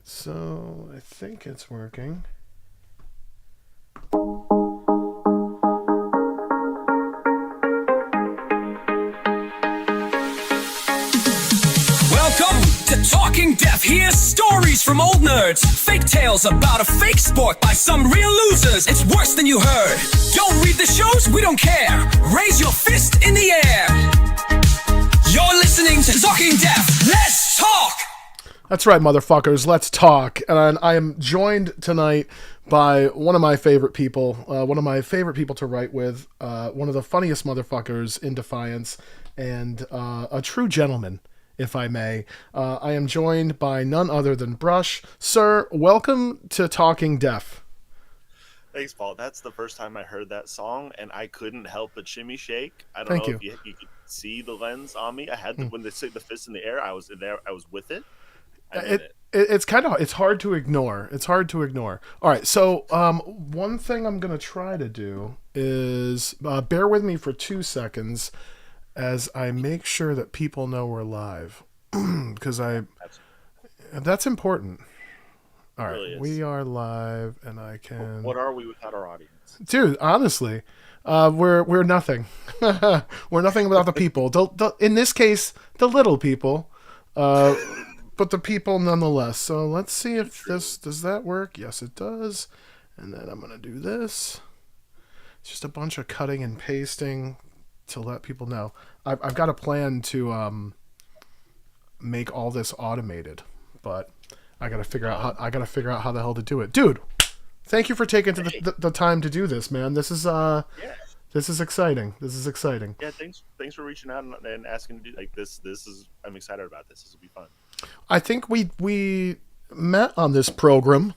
So I think it's working. Welcome to Talking Deaf. Here's stories from old nerds. Fake tales about a fake sport by some real losers. It's worse than you heard. Don't read the shows, we don't care. Raise your fist in the air. You're listening to Talking Deaf. Let's talk! That's right, motherfuckers. Let's talk. And I am joined tonight by one of my favorite people, to write with, one of the funniest motherfuckers in Defiance, and a true gentleman, if I may. I am joined by none other than Brusch. Sir, welcome to Talking Deaf. Thanks, Paul. That's the first time I heard that song, and I couldn't help but shimmy shake. I don't Thank know you. if you could see the lens on me. I had to, when they say the fist in the air, I was there. I was with it. It's hard to ignore. It's hard to ignore. All right, so one thing I'm going to try to do is bear with me for 2 seconds as I make sure that people know we're live, because that's important. All right, really is. We are live, and I can. What are we without our audience? Dude, honestly, we're nothing. We're nothing without the people. In this case, the little people. But the people nonetheless. So let's see if does that work? Yes, it does. And then I'm going to do this. It's just a bunch of cutting and pasting to let people know. I've got a plan to make all this automated, but I got to figure out how the hell to do it. Dude, thank you for taking the time to do this, man. This is This is exciting. Yeah, thanks for reaching out and asking to do like this. I'm excited about this. This will be fun. I think we met on this program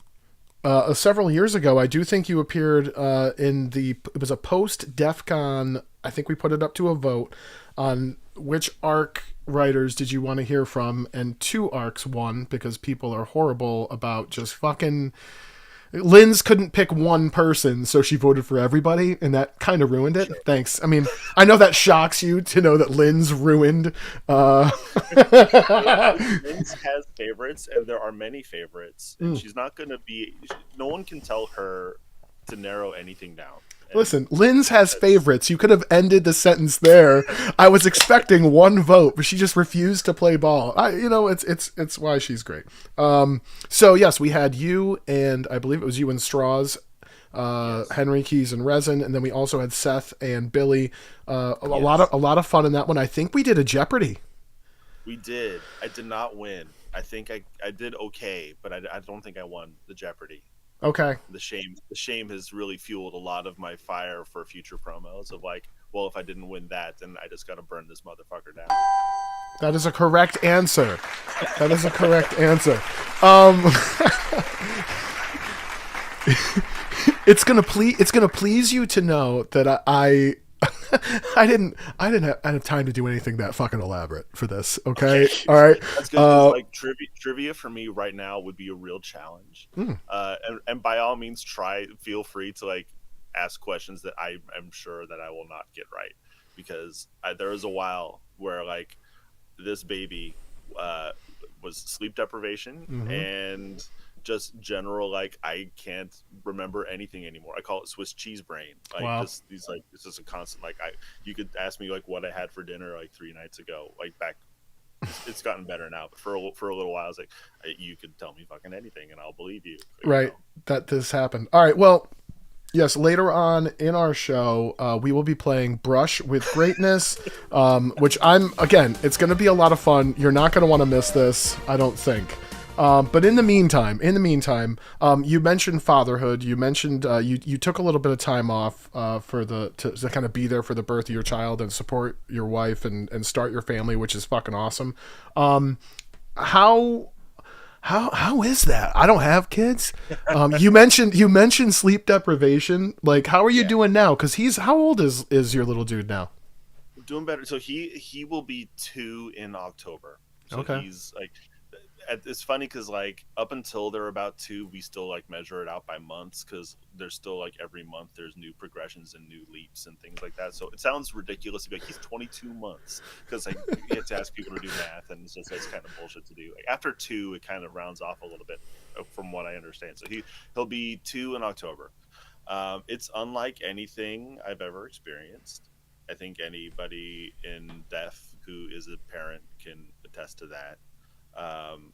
several years ago. I do think you appeared it was a post DEF CON. I think we put it up to a vote on which ARC writers did you want to hear from, and 2 ARCs won because people are horrible about just fucking. Linz couldn't pick one person, so she voted for everybody, and that kind of ruined it. Sure. Thanks. I mean, I know that shocks you to know that Linz ruined. Linz has favorites, and there are many favorites. And she's not going to be. No one can tell her to narrow anything down. Listen, Linz has favorites. You could have ended the sentence there. I was expecting 1 vote, but she just refused to play ball. It's why she's great. So yes, we had you, and I believe it was you and Straws, yes. Henry, Keys, and Resin, and then we also had Seth and Billy. A lot of fun in that one. I think we did a Jeopardy. We did. I did not win. I think I did okay, but I don't think I won the Jeopardy. Okay. The shame has really fueled a lot of my fire for future promos of like, well, if I didn't win that, then I just got to burn this motherfucker down. That is a correct answer. It's gonna please you to know that I didn't have time to do anything that fucking elaborate for this. Okay. All right. That's good. Like trivia for me right now would be a real challenge. And by all means, feel free to like ask questions that I am sure that I will not get right, because there was a while where like this baby was sleep deprivation and just general, like I can't remember anything anymore. I call it Swiss cheese brain. Like wow. Just these, like it's just a constant. Like you could ask me like what I had for dinner like 3 nights ago. Like back, it's gotten better now. But for a little while, I was like, you could tell me fucking anything and I'll believe you. Right. Know? That this happened. All right. Well, yes. Later on in our show, we will be playing Brusch with Greatness, which it's going to be a lot of fun. You're not going to want to miss this, I don't think. But in the meantime, you mentioned fatherhood. You mentioned you took a little bit of time off to kind of be there for the birth of your child and support your wife and start your family, which is fucking awesome. How is that? I don't have kids. You mentioned sleep deprivation. Like, how are you doing now? Because how old is your little dude now? Doing better. So he will be 2 in October. So okay. He's like. it's funny because like up until they're about 2, we still like measure it out by months because there's still like every month there's new progressions and new leaps and things like that. So it sounds ridiculous to be like he's 22 months because like you have to ask people to do math, and it's just that's kind of bullshit to do. Like after 2, it kind of rounds off a little bit from what I understand. So he'll be 2 in October. It's unlike anything I've ever experienced. I think anybody in deaf who is a parent can attest to that.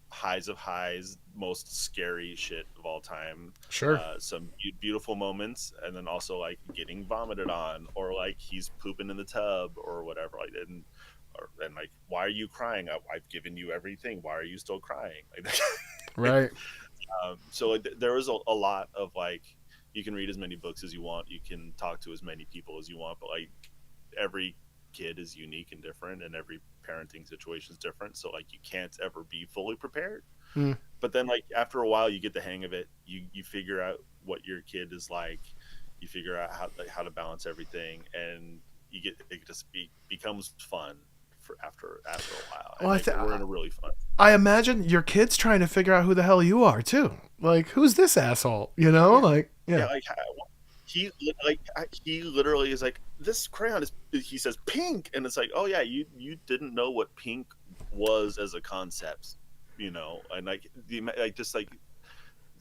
Highs of highs, most scary shit of all time. Sure. Some beautiful moments, and then also like getting vomited on, or like he's pooping in the tub or whatever. Like, and like, why are you crying? I've given you everything. Why are you still crying? Like, Right. so like, there was a lot of like, you can read as many books as you want, you can talk to as many people as you want, but like every kid is unique and different, and every parenting situation is different, so like you can't ever be fully prepared. But then like after a while you get the hang of it, you figure out what your kid is like, you figure out how to balance everything, and it just becomes fun for after a while. And Well, we're in a really fun. I imagine your kid's trying to figure out who the hell you are too. Like, who's this asshole? You know, like, yeah. Like he literally is like, this crayon is, he says pink, and it's like, oh yeah, you didn't know what pink was as a concept, you know, and like just like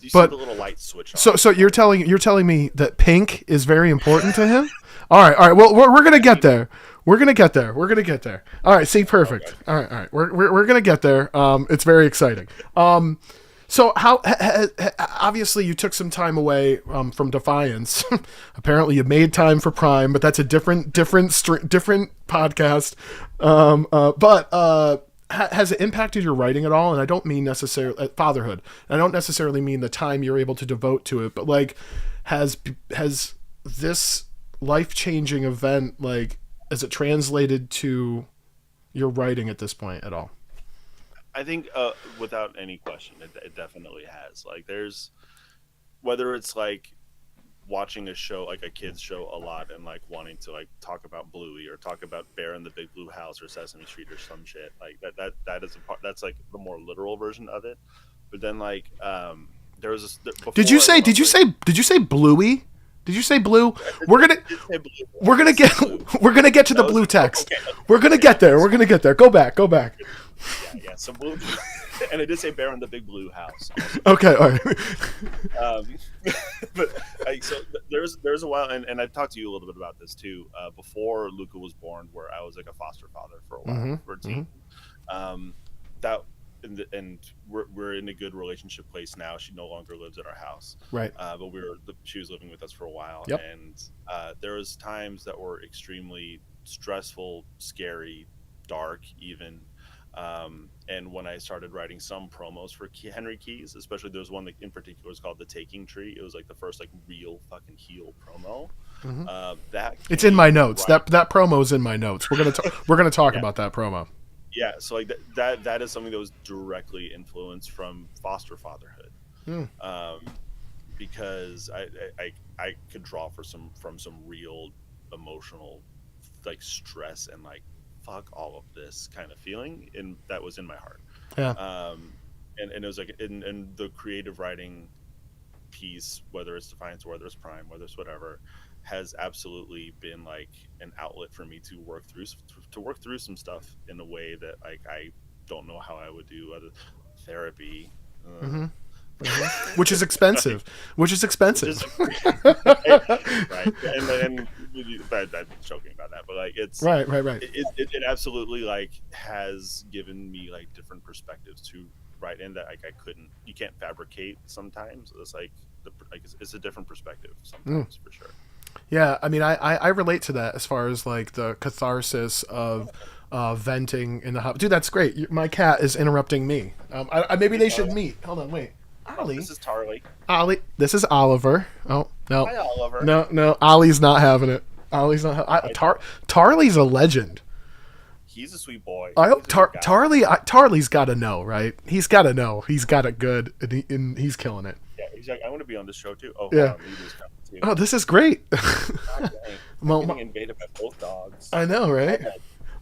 you see the little light switch on. So you're telling me that pink is very important to him? All right. Well, we're gonna get there. We're gonna get there. All right. See, perfect. All right. We're gonna get there. It's very exciting. So how obviously you took some time away from Defiance. Apparently you made time for Prime, but that's a different podcast. But has it impacted your writing at all? And I don't mean necessarily fatherhood. I don't necessarily mean the time you're able to devote to it, but like has this life-changing event, like, has it translated to your writing at this point at all? I think without any question, it definitely has. Like, there's, whether it's like watching a show, like a kid's show a lot, and like wanting to like talk about Bluey or talk about Bear in the Big Blue House or Sesame Street or some shit, like that is a part, that's like the more literal version of it. But then like there was this, did you say Bluey? Did you say blue? We're gonna get to the blue text. We're gonna get there. Go back. Yeah. So blue, and I did say Bear in the Big Blue House. Okay, all right. But so there's a while, and I've talked to you a little bit about this too. Before Luca was born, where I was like a foster father for a while, for a teen. That. And we're in a good relationship place now. She no longer lives at our house, right? But she was living with us for a while, yep. And there was times that were extremely stressful, scary, dark, even. And when I started writing some promos for Henry Keys, especially there was one that in particular was called "The Taking Tree." It was like the first like real fucking heel promo. It's in my notes. Right. That promo is in my notes. We're gonna talk about that promo. Yeah, so like that is something that was directly influenced from foster fatherhood, because I could draw from some real emotional like stress and like fuck all of this kind of feeling, and that was in my heart. Yeah. And it was like in the creative writing piece, whether it's Defiance, whether it's Prime, whether it's whatever, has absolutely been like an outlet for me to work through some stuff in a way that like I don't know how I would do other therapy. Which is expensive. Right. And I'm joking about that, but like it's right. It absolutely like has given me like different perspectives to write in that like you can't fabricate sometimes. It's like it's a different perspective sometimes for sure. Yeah, I mean, I relate to that as far as like the catharsis of venting in the house. Dude, that's great. My cat is interrupting me. Maybe they should meet. Hold on, wait. Ollie. This is Tarly. Ollie. This is Oliver. Oh no. Hi, Oliver. No. Ollie's not having it. Ollie's not. Tarly's a legend. He's a sweet boy. I hope Tarly's got to know, right? He's got to know. He's got it good, and he's killing it. Yeah, he's like, I want to be on this show too. Oh, yeah. Wow, this is great. I'm getting invaded by both dogs. I know, right?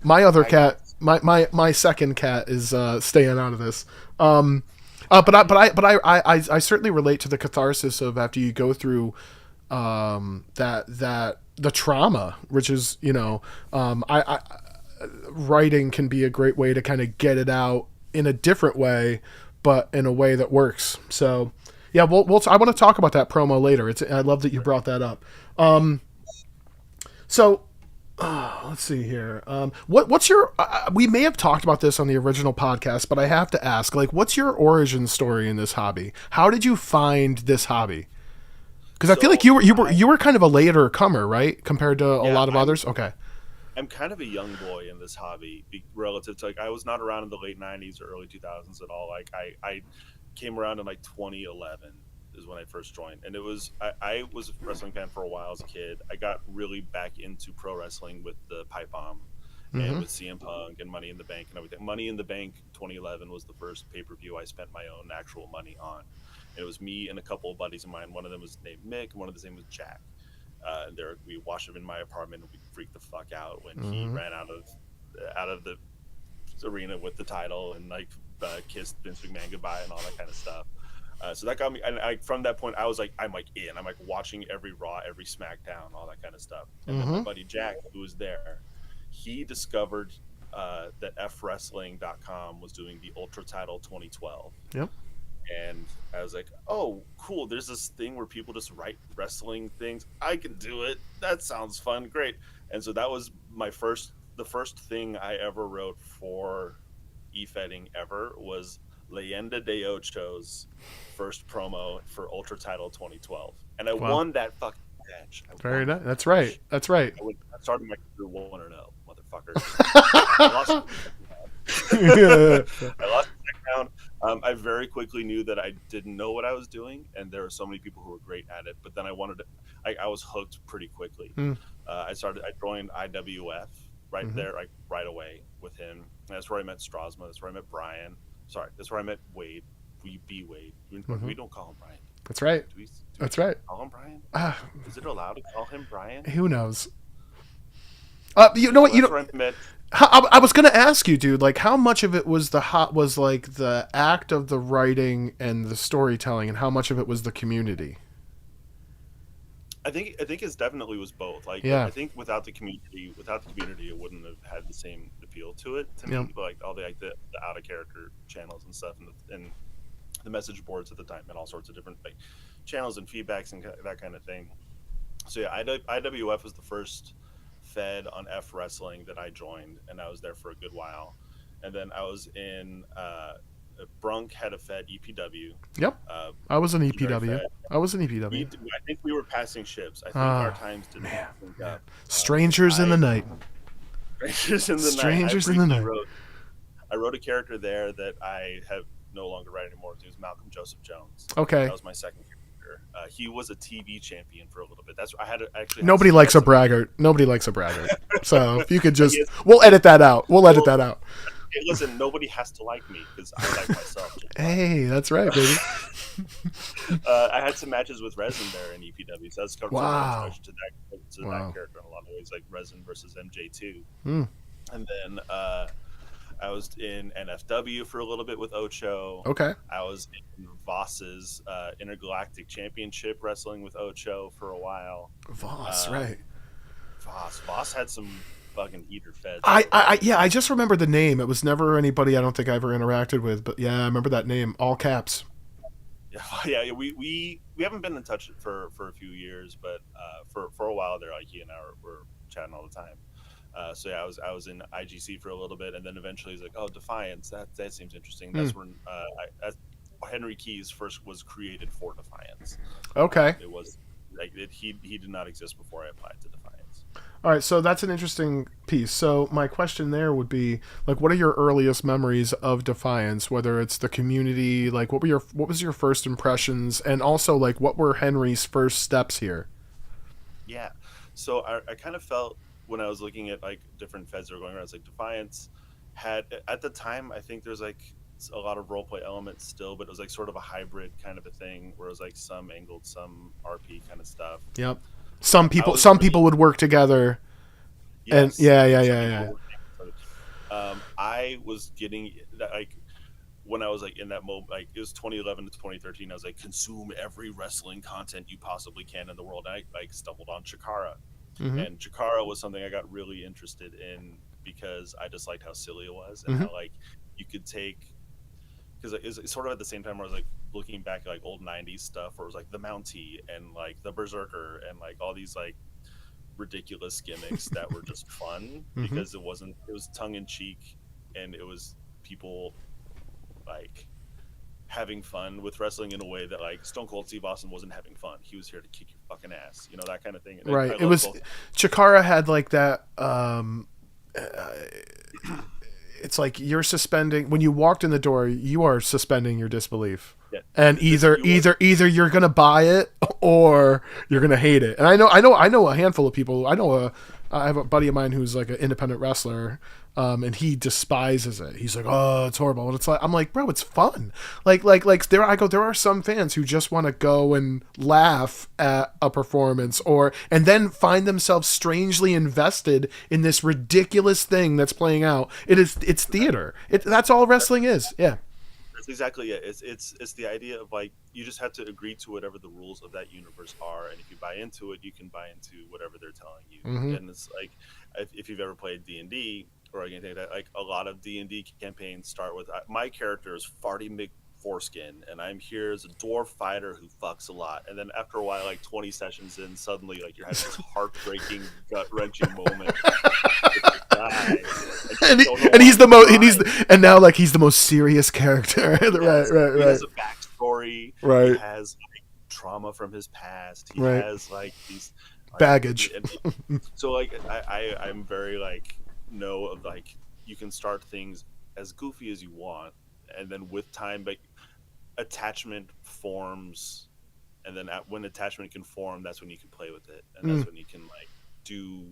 My other cat, my second cat is staying out of this. But I certainly relate to the catharsis of after you go through that the trauma, which is I writing can be a great way to kind of get it out in a different way, but in a way that works. So yeah, I want to talk about that promo later. I love that you brought that up. So let's see here. What's your? We may have talked about this on the original podcast, but I have to ask, like, what's your origin story in this hobby? How did you find this hobby? Because I feel like you were kind of a later comer, right, compared to a lot of others. Okay. I'm kind of a young boy in this hobby relative to, like, I was not around in the late 90s or early 2000s at all. Like I came around in like 2011 is when I first joined, and it was I was a wrestling fan for a while as a kid. I got really back into pro wrestling with the Pipe Bomb and with CM Punk and Money in the Bank and everything. Money in the Bank 2011 was the first pay-per-view I spent my own actual money on. And it was me and a couple of buddies of mine. One of them was named Mick, and one of his name was Jack. We watched him in my apartment, and we freaked the fuck out when he ran out of the arena with the title and like kissed Vince McMahon goodbye and all that kind of stuff. So that got me, and from that point, I was like, I'm like watching every Raw, every SmackDown, all that kind of stuff. And then my buddy Jack, who was there, he discovered that FWrestling.com was doing the Ultra Title 2012. Yep. And I was like, oh, cool. There's this thing where people just write wrestling things. I can do it. That sounds fun. Great. And so that was the first thing I ever wrote for eFedding ever was Leyenda de Ocho's first promo for Ultra Title 2012. And I won that fucking match. Very nice. That's right. That's right. I started my career 1-0, motherfucker. I lost the second round. I very quickly knew that I didn't know what I was doing, and there were so many people who were great at it. But then I was hooked pretty quickly. I joined IWF there, like right away with him. And that's where I met Strasma. That's where I met Brian. Sorry, that's where I met Wade. Wade. We don't call him Brian. That's right. That's right. Call him Brian. Is it allowed to call him Brian? Who knows? You know what? I was going to ask you, dude, like how much of it was like the act of the writing and the storytelling, and how much of it was the community? I think it definitely was both. Like, I think without the community, it wouldn't have had the same appeal to it to me. But like all the out of character channels and stuff, and the message boards at the time, and all sorts of different like channels and feedbacks and that kind of thing. So yeah, IWF was the first fed on F Wrestling that I joined, and I was there for a good while. And then I was in Brunk had a fed EPW. Yep. I was an EPW. I think we were passing ships. I think our times didn't sync up. Strangers in the night. Strangers in the night. I wrote a character there that I have no longer write anymore. It was Malcolm Joseph Jones. Okay. That was my second character. He was a TV champion for a little bit. Nobody likes a braggart. So if you could just, we'll edit that out. Hey, listen, nobody has to like me because I like myself. Hey, that's right, baby. I had some matches with Resin there in EPW, so that's kind of an introduction to that character in a lot of ways, like Resin versus MJ2. And then I was in NFW for a little bit with Ocho. Okay. I was in Voss's Intergalactic Championship wrestling with Ocho for a while. Voss, right. Voss had some fucking heater feds. I just remember the name. It was never anybody I don't think I ever interacted with, but yeah, I remember that name, all caps. Yeah. We haven't been in touch for a few years, but for a while there, like he and I were chatting all the time. So yeah, I was in IGC for a little bit, and then eventually he's like, "Oh, Defiance, that seems interesting." That's when Henry Keys first was created for Defiance. Okay. It was like he did not exist before I applied to Defiance. All right, so that's an interesting piece. So my question there would be, like, what are your earliest memories of Defiance? Whether it's the community, like, what was your first impressions, and also like, what were Henry's first steps here? Yeah, so I kind of felt when I was looking at like different feds that were going around, it's like Defiance had at the time, I think there's like a lot of roleplay elements still, but it was like sort of a hybrid kind of a thing where it was like some angled, some RP kind of stuff. Yep. Some people would work together. Yes. And yeah. I was getting like when I was like in that moment, like it was 2011 to 2013. I was like, consume every wrestling content you possibly can in the world. And I like stumbled on Chikara, Mm-hmm. and Chikara was something I got really interested in because I just liked how silly it was and Mm-hmm. how like you could take because it's sort of at the same time where I was like looking back at like old '90s stuff, where it was like the Mountie and like the Berserker and like all these like ridiculous gimmicks that were just fun Mm-hmm. because it was tongue in cheek and it was people like having fun with wrestling in a way that like Stone Cold Steve Austin wasn't having fun. He was here to kick your fucking ass, you know, that kind of thing. And Right. I It love was both. Chikara had like that. It's like you're suspending when you walked in the door. You are suspending your disbelief, Yeah, and this either you were either you're gonna buy it or you're gonna hate it. And I know a handful of people. I have a buddy of mine who's like an independent wrestler, and he despises it. He's like, oh, it's horrible. And it's like I'm like, bro, it's fun. Like there I go. There are some fans who just want to go and laugh at a performance or and then find themselves strangely invested in this ridiculous thing that's playing out. It's theater. That's all wrestling is. Yeah. that's exactly it. It's the idea of like you just have to agree to whatever the rules of that universe are, and if you buy into it, you can buy into whatever they're telling you. Mm-hmm. And it's like if you've ever played D&D or anything like that, like a lot of D&D campaigns start with my character is Farty McForeskin, and I'm here as a dwarf fighter who fucks a lot. And then after a while, like 20 sessions in, suddenly like you're having this heartbreaking, gut wrenching moment with the guy, and you don't know And why he's the he's most crying. and now like he's the most serious character. Right, Yes, right, he right, has a backstory. He right, has like trauma from his past. He right. has like these like Baggage. and so like I'm very like know of like you can start things as goofy as you want, and then with time like attachment forms, and then when attachment can form, that's when you can play with it, and Mm. that's when you can like do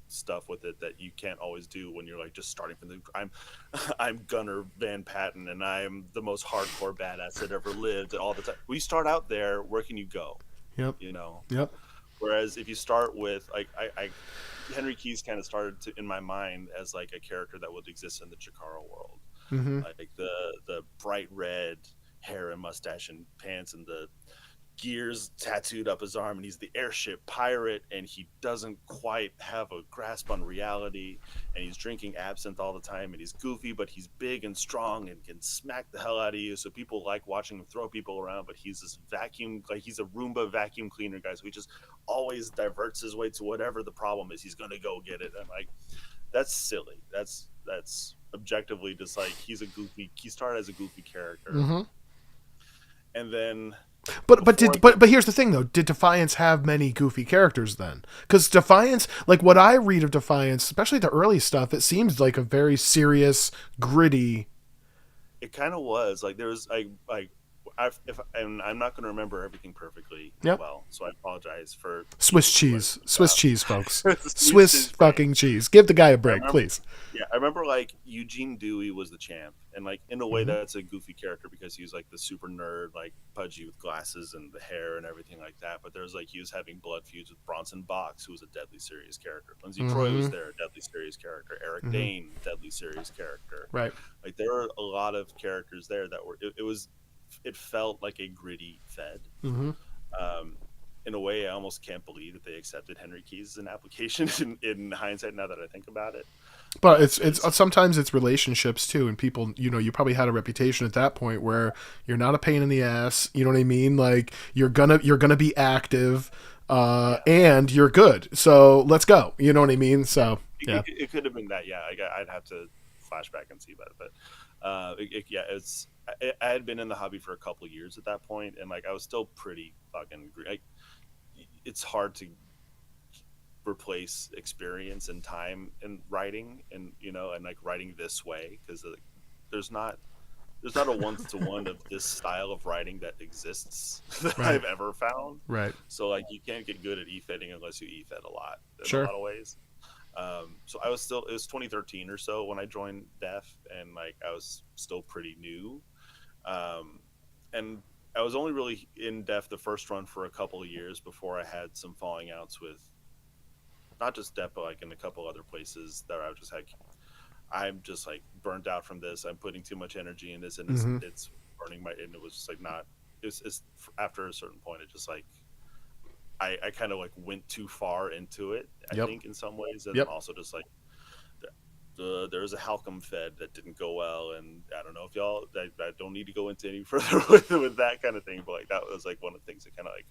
stuff with it that you can't always do when you're like just starting from the I'm Gunnar Van Patten and I'm the most hardcore badass that ever lived all the time. We start out there, where can you go? Yep. You know? Yep. Whereas if you start with like I Henry Keys kind of started to in my mind as like a character that would exist in the Chikara world. Mm-hmm. Like the bright red hair and mustache and pants and the gears tattooed up his arm, and he's the airship pirate, and he doesn't quite have a grasp on reality, and he's drinking absinthe all the time, and he's goofy, but he's big and strong and can smack the hell out of you, so people like watching him throw people around. But he's this vacuum, like he's a Roomba vacuum cleaner guy, so he just always diverts his way to whatever the problem is, he's gonna go get it. And like that's silly. That's objectively just like he started as a goofy character, Mm-hmm. and then But before but here's the thing though. Did Defiance have many goofy characters then? Because Defiance, like what I read of Defiance, especially the early stuff, it seems like a very serious, gritty. it kind of was like there was like if and I'm not going to remember everything perfectly Yep. well, so I apologize for Swiss people who cheese. Swiss cheese, folks. the Swiss Swiss is great. fucking cheese. Give the guy a I break, remember, please. yeah, I remember like Eugene Dewey was the champ, and like in a way Mm-hmm. that's a goofy character because he was like the super nerd, like pudgy with glasses and the hair and everything like that. But there's like he was having blood feuds with Bronson Box, who was a deadly serious character. Lindsay Troy Mm-hmm. was there, a deadly serious character. Eric Mm-hmm. Dane, deadly serious character. Right. Like there were a lot of characters there that were it felt like a gritty fed. Mm-hmm. Um, in a way, I almost can't believe that they accepted Henry Keys as an application in hindsight. Now that I think about it, But it's 'cause sometimes it's relationships too, and people, you probably had a reputation at that point where you're not a pain in the ass. You know what I mean? Like you're gonna be active, yeah, and you're good. So let's go. You know what I mean? So yeah. it could have been that. Yeah, I'd have to flash back and see about it, but yeah, I had been in the hobby for a couple of years at that point, and like I was still pretty fucking like it's hard to replace experience and time in writing, and and like writing this way because there's not there's not a one to one of this style of writing that exists that Right. I've ever found. Right. So like you can't get good at e-fetting unless you e-fed a lot in a Sure. lot of ways. So it was 2013 or so when I joined Def, and like I was still pretty new, um, and I was only really in Def the first run for a couple of years before I had some falling outs with not just Def, but like in a couple other places that I was just like I'm just like burnt out from this. I'm putting too much energy in this, and Mm-hmm. it's burning my. And it was just like not. It's after a certain point, it just like I kind of like went too far into it. I Yep. think in some ways, and then Yep. also just like there was a Halcom Fed that didn't go well, and I don't know if y'all. I don't need to go into any further with that kind of thing, but like that was like one of the things that kind of like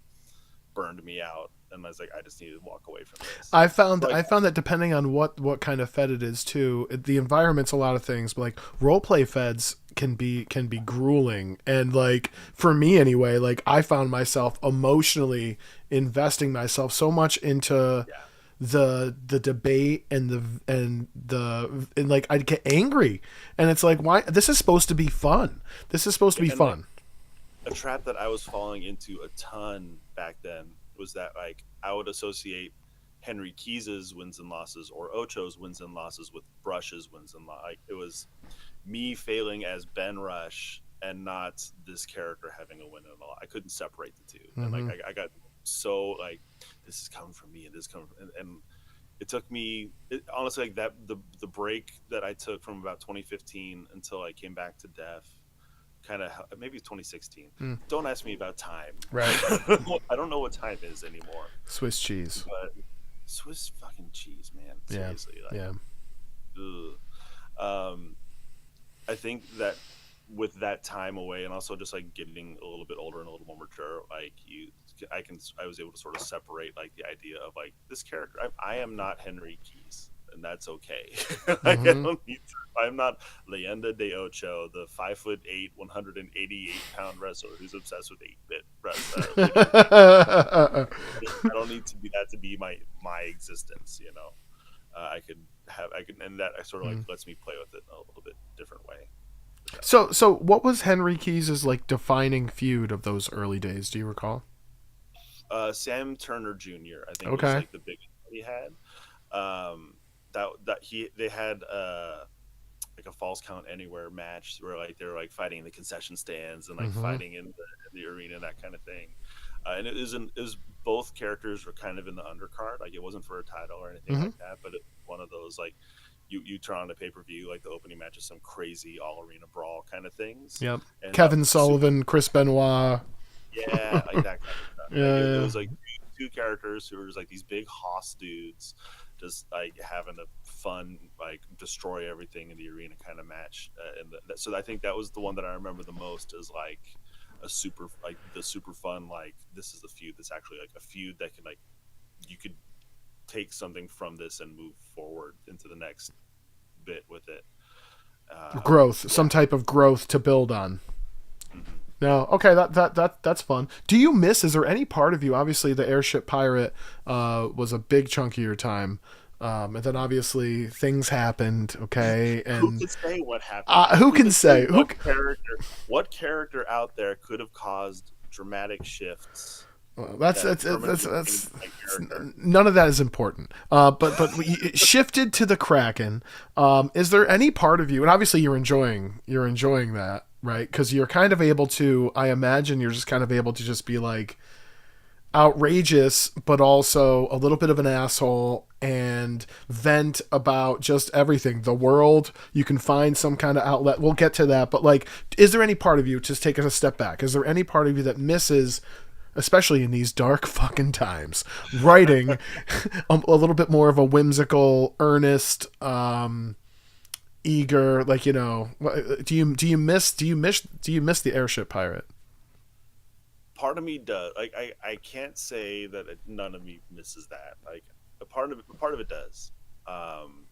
burned me out, and I was like, I just need to walk away from this. But like, I found that depending on what kind of fed it is too, the environment's a lot of things, but like role play feds can be grueling, and like for me anyway, like I found myself emotionally investing myself so much into yeah, the debate and like I'd get angry, and it's like, why, this is supposed to be fun, this is supposed to be and like fun. a trap that I was falling into a ton back then was that like I would associate Henry Keys's wins and losses or Ocho's wins and losses with Brush's wins and losses. Like it was me failing as Ben Rush and not this character having a win and a loss. I couldn't separate the two, and like Mm-hmm. I got so like this is coming from me and this is coming from, and it took me honestly like that the break that I took from about 2015 until I came back to Def kind of maybe 2016. Mm. Don't ask me about time. Right. I don't know what time is anymore. Swiss cheese. But Swiss fucking cheese, man. Yeah. Seriously, like, Yeah. ugh. I think that with that time away, and also just like getting a little bit older and a little more mature, like I was able to sort of separate like the idea of like this character. I am not Henry Keys, and that's okay. Like I Mm-hmm. don't need to, I'm not Leyenda de Ocho, the 5'8", 188-pound wrestler who's obsessed with 8-bit video games. I don't need to be that to be my existence. You know, I could, and that I sort of like lets me play with it in a little bit different way. Which I like. So what was Henry Keys's like defining feud of those early days? Do you recall? Sam Turner Jr. I think was Okay. like the biggest he had. That he they had like a false count anywhere match where like they were like fighting in the concession stands and like Mm-hmm. fighting in the arena, that kind of thing. And it was both characters were kind of in the undercard, like it wasn't for a title or anything Mm-hmm. like that, but it, one of those like you turn on the pay per view like the opening match is some crazy all arena brawl kind of things, Yep. and that Kevin was super. Sullivan, Chris Benoit. Yeah, like that kind of stuff. Like it Yeah. was like two characters who were just like these big hoss dudes, just like having a fun, like destroy everything in the arena kind of match. So I think that was the one that I remember the most as like a super, like the super fun, like this is the feud that's actually like a feud that can like you could take something from this and move forward into the next bit with it. Growth, Yeah. some type of growth to build on. Hmm. No, okay, that's fun. Do you miss? Is there any part of you? Obviously, the airship pirate was a big chunk of your time, and then obviously things happened. Okay, Who and could say what happened? who Who can could say say? Who? what character out there could have caused dramatic shifts Well, that permanently changed my character? none of that is important. But we shifted to the Kraken. Is there any part of you? And obviously, you're enjoying that, right? Because you're kind of able to. I imagine you're just kind of able to just be like outrageous, but also a little bit of an asshole and vent about just everything. The world, you can find some kind of outlet. We'll get to that. But like, is there any part of you, just take us a step back, is there any part of you that misses, especially in these dark fucking times, writing a little bit more of a whimsical, earnest, eager, like, you know, do you miss the airship pirate? Part of me does. Like I can't say that none of me misses that. Like a part of it does. Um,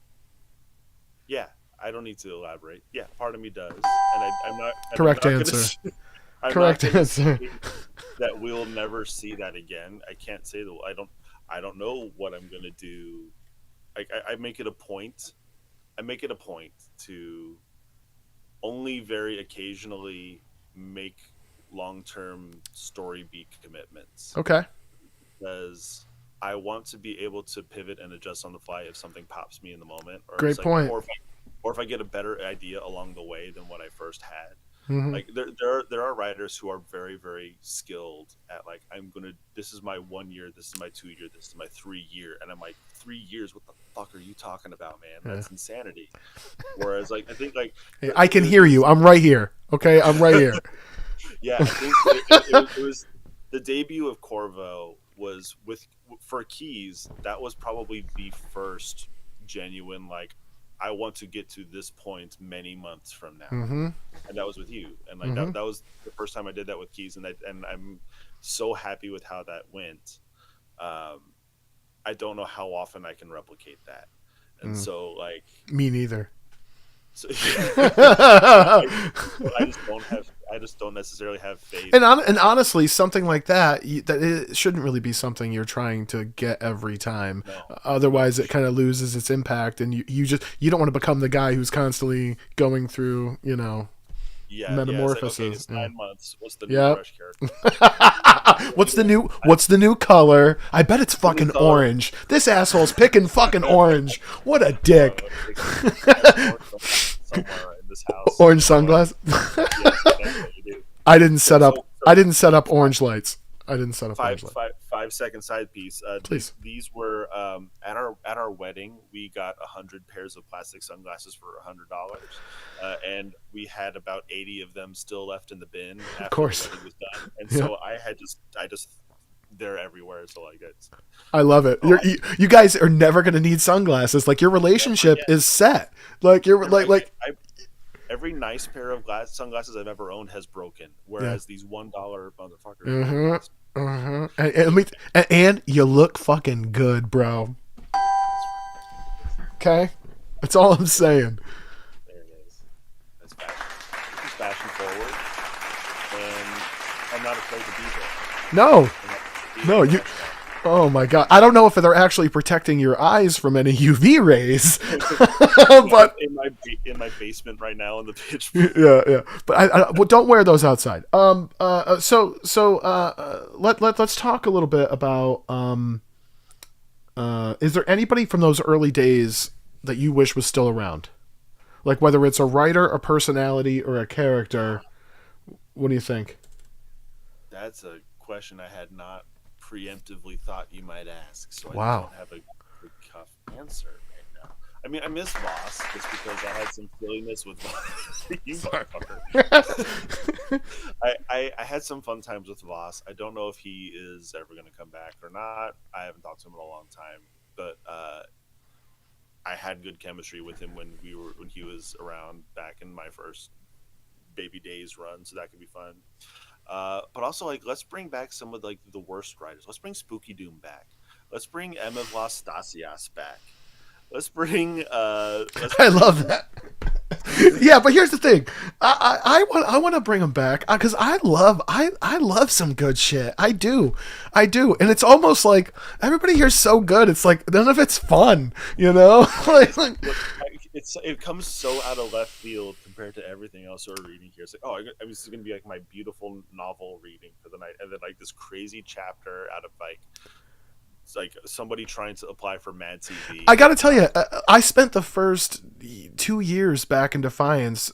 yeah, I don't need to elaborate. Yeah, part of me does, and I'm Correct not gonna. answer. I'm not Correct gonna answer. say that we'll never see that again. I can't say that. I don't know what I'm gonna do. I make it a point. I make it a point to only very occasionally make long-term story beat commitments Okay. because I want to be able to pivot and adjust on the fly if something pops me in the moment, or Great it's like, point. or if I get a better idea along the way than what I first had. Like there are writers who are very very skilled at like this is my 1 year, this is my 2 year, this is my 3 year, and I'm like 3 years. What the fuck are you talking about, man? That's insanity. Whereas like I think like Hey, I can hear you. I'm right here. Okay, I'm right here. yeah, I think it was the debut of Corvo was for Keys. That was probably the first genuine like I want to get to this point many months from now, and that was with you. And like that was the first time I did that with Keys, and I'm so happy with how that went. I don't know how often I can replicate that, and so like me neither. So, I just don't necessarily have faith. And honestly, something like that, that it shouldn't really be something you're trying to get every time. No. Otherwise, it kind of loses its impact, and you don't want to become the guy who's constantly going through, metamorphosis. Yeah, it's 9 months. What's the new Brusch character? What's the new color? I bet it's fucking orange. This asshole's picking fucking orange. What a dick. Somewhere in this house. Orange sunglasses. I didn't set up orange lights. I didn't set up orange lights. 5 second side piece. Please. These were at our wedding. We got 100 pairs of plastic sunglasses for $100, and we had about 80 of them still left in the bin after of course. the wedding was done. And so I just they're everywhere. So like I love it. You guys are never gonna need sunglasses. Like your relationship is set. Like you're like. Every nice pair of sunglasses I've ever owned has broken, whereas these $1 motherfuckers. And you look fucking good, bro. Okay, that's all I'm saying. There it is. That's fashion. It's fashion forward, and I'm not afraid to be there. No, you. Oh my god! I don't know if they're actually protecting your eyes from any UV rays, but in my basement right now in the pitch. Yeah. But well, don't wear those outside. Let's talk a little bit about. Is there anybody from those early days that you wish was still around? Like whether it's a writer, a personality, or a character. What do you think? That's a question I had not preemptively thought you might ask, so wow. I don't have a good cuff answer right now. I mean, I miss Voss just because I had some silliness with Voss. You motherfucker. I had some fun times with Voss. I don't know if he is ever going to come back or not. I haven't talked to him in a long time, but I had good chemistry with him when he was around back in my first Baby Days run, so that could be fun. But also, like, let's bring back some of like the worst writers. Let's bring Spooky Doom back. Let's bring Emma Vlastasias back. Let's bring. I love that. Yeah, but here's the thing. I want to bring him back because I love some good shit. I do, and it's almost like everybody here's so good. It's like none of it's fun, It comes so out of left field compared to everything else we're reading here. It's like, this is gonna be like my beautiful novel reading for the night, and then like this crazy chapter out of like. It's like somebody trying to apply for Mad TV. I gotta tell you, I spent the first 2 years back in Defiance.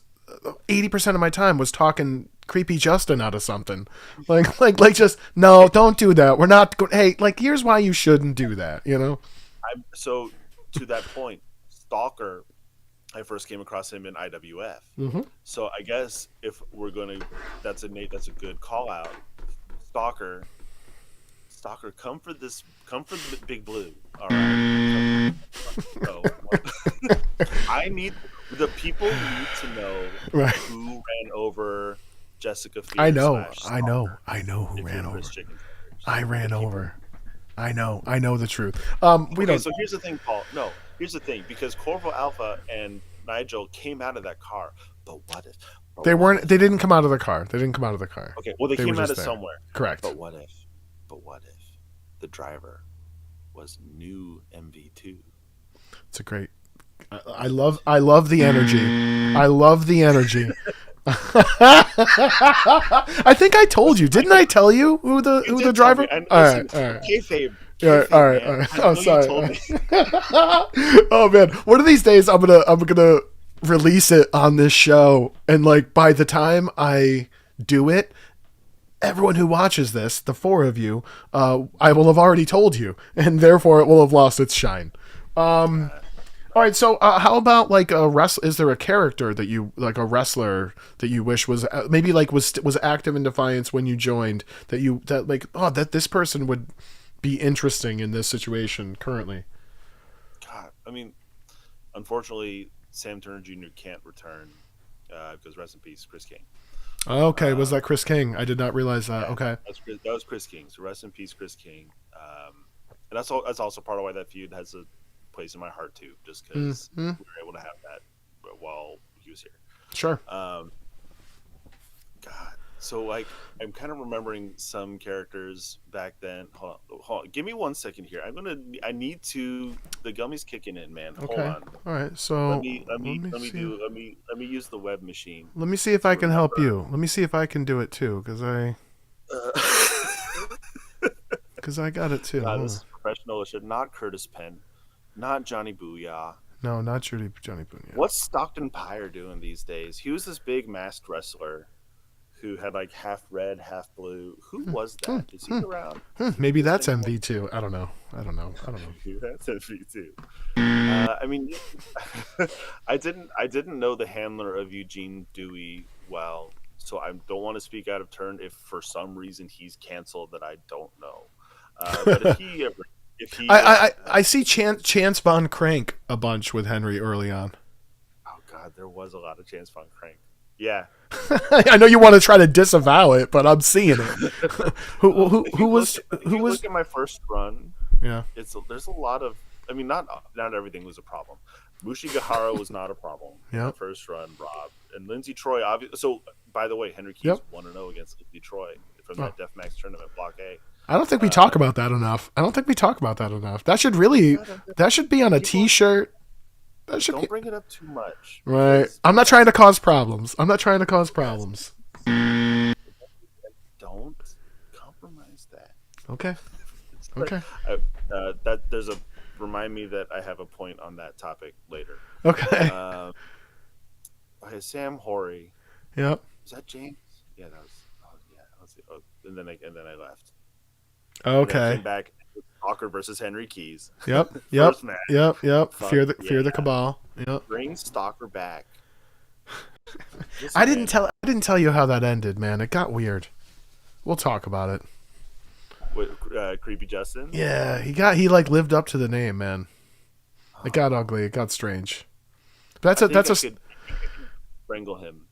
80% of my time was talking creepy Justin out of something. Like just no, don't do that. We're not. Hey, like here's why you shouldn't do that. So to that point, Stalker. I first came across him in IWF. Mm-hmm. So I guess if we're gonna, that's a good call out. Stalker, come for the Big Blue. All right. The people need to know who ran over Jessica Fields. I know who ran over. I ran over. I know the truth. So here's the thing, Paul. No, here's the thing, because Corvo Alpha and Nigel came out of that car. But what if they didn't come out of the car? Okay, well they came out of somewhere. Correct. But what if the driver was new MV2? It's a great. I love the energy. I love the energy. I think I told you, didn't I tell you who the driver? All right. Kayfabe. All right. Oh, sorry. Oh man, one of these days I'm gonna release it on this show, and like by the time I do it, everyone who watches this, the four of you, I will have already told you, and therefore it will have lost its shine. All right, so how about like is there a character that you like, a wrestler that you wish was maybe like was active in Defiance when you joined, that like, oh, that this person would be interesting in this situation currently? God, I mean, unfortunately, Sam Turner Jr. can't return because rest in peace, Chris King. Okay, was that Chris King? I did not realize that. Yeah, Okay, that was Chris King. So rest in peace, Chris King. And that's also part of why that feud has a place in my heart too, just because we were able to have that while he was here. sure. God, so like I'm kind of remembering some characters back then. Hold on. Give me 1 second here. I need to. The gummy's kicking in, man. Hold Okay. on. All right. So Let me use the web machine. let me see if I can help you. Let me see if I can do it too, because I got it too. God, this is professional. It should not Curtis Penn, not Johnny Booyah. No, not Johnny Boone. What's Stockton Pyre doing these days? He was this big masked wrestler who had like half red, half blue. Who was that? Is he around? Maybe that's MV2. I don't know. That's MV2. I mean, I didn't know the handler of Eugene Dewey well, so I don't want to speak out of turn if for some reason he's canceled that I don't know. But if he I see Chance Von Crank a bunch with Henry early on. Oh God, there was a lot of Chance Von Crank. Yeah. I know you want to try to disavow it, but I'm seeing it. who was look at my first run? Yeah. There's a lot of, I mean, not everything was a problem. Mushi Gahara was not a problem. Yeah. First run, Rob and Lindsey Troy. So by the way, Henry Keys 1-0 against Lindsey Troy from that Def Max tournament, Block A. I don't think we talk about that enough. That should be on a T-shirt. Don't bring it up too much. Right. I'm not trying to cause problems. Don't compromise that. Okay. Remind me that I have a point on that topic later. Okay. Sam Horry. Yep. Was that James? Yeah, that was. Oh, yeah. And then I left. Okay. And I came back. Stalker versus Henry Keys. Yep. Yep. Fear the Cabal. Yep. Bring Stalker back. I didn't tell you how that ended, man. It got weird. We'll talk about it. With Creepy Justin? Yeah, he like lived up to the name, man. It got ugly. It got strange. But I could wrangle him.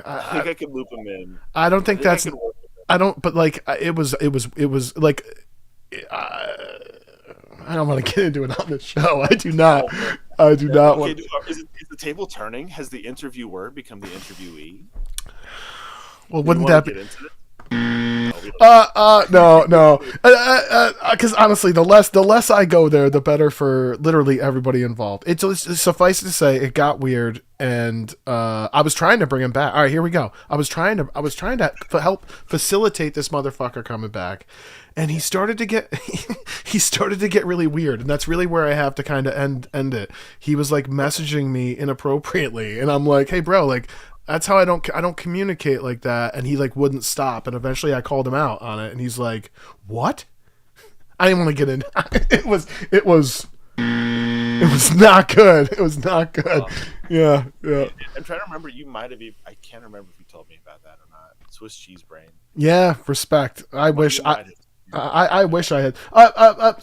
I think I could loop him in. I don't think that's. I don't. But like it was like. I don't want to get into it on the show. I do not want. Is the table turning? Has the interviewer become the interviewee? Well, wouldn't that be? No. Because honestly, the less I go there, the better for literally everybody involved. It's suffice to say, it got weird, and I was trying to bring him back. All right, here we go. I was trying to help facilitate this motherfucker coming back, and he started to get really weird, and that's really where I have to kind of end it. He was like messaging me inappropriately, and I'm like, hey, bro, like. That's how I don't communicate like that, and he like wouldn't stop, and eventually I called him out on it, and he's like, "What?" I didn't want to get in. It was not good. It was not good. Yeah. I'm trying to remember. You might have even. I can't remember if you told me about that or not. Swiss cheese brain. Yeah, respect. I wish I had.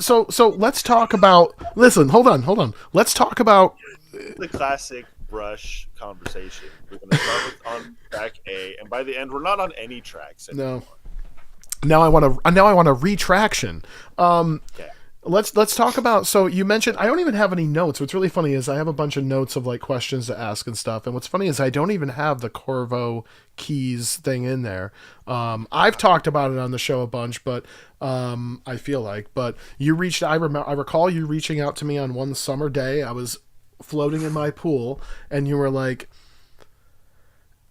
So let's talk about. Listen, hold on. Let's talk about the classic Brusch conversation. We're going to start on track A, and by the end, we're not on any tracks anymore. No. Now I want a retraction. Okay. Let's talk about. So you mentioned I don't even have any notes. What's really funny is I have a bunch of notes of like questions to ask and stuff. And what's funny is I don't even have the Corvo Keys thing in there. I've talked about it on the show a bunch, but I feel like. But you reached. I recall you reaching out to me on one summer day. I was floating in my pool, and you were like,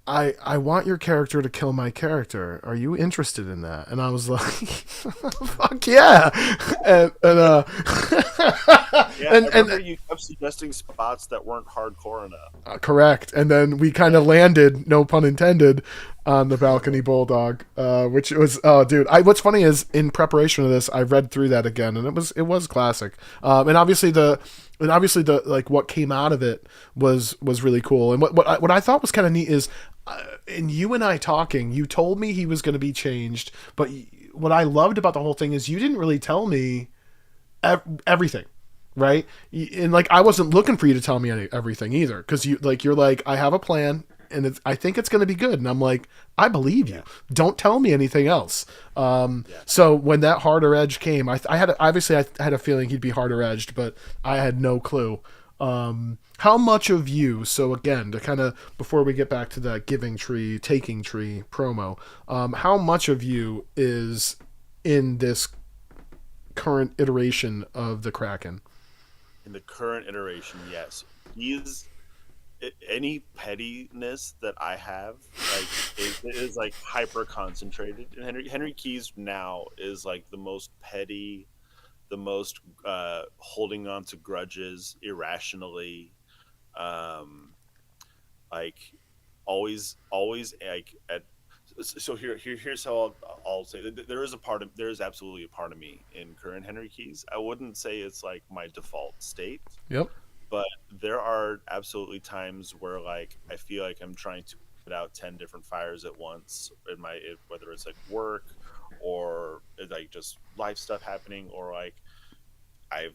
I want your character to kill my character. Are you interested in that? And I was like, fuck yeah. And Yeah, I and remember you kept suggesting spots that weren't hardcore enough. correct. And then we kind of landed, no pun intended, on the balcony bulldog, which was oh, dude. What's funny is in preparation of this, I read through that again, and it was classic. And obviously the like what came out of it was really cool. And what I thought was kind of neat is, in you and I talking, you told me he was going to be changed, but what I loved about the whole thing is you didn't really tell me everything, right? And like I wasn't looking for you to tell me everything either, because you're like, I have a plan and I think it's going to be good, and I'm like, I believe you. Don't tell me anything else. So when that harder edge came, I had a feeling he'd be harder edged, but I had no clue. How much of you? So again, to kind of before we get back to that giving tree, taking tree promo, how much of you is in this current iteration of the Kraken? In the current iteration, yes, he's any pettiness that I have, like it is like hyper concentrated. And Henry Keys now is like the most petty, the most holding on to grudges irrationally, um, like always like at. So here's how I'll say that there is absolutely a part of me in current Henry Keys. I wouldn't say it's like my default state, Yep. but there are absolutely times where like I feel like I'm trying to put out 10 different fires at once in whether it's like work or like just life stuff happening, or like I've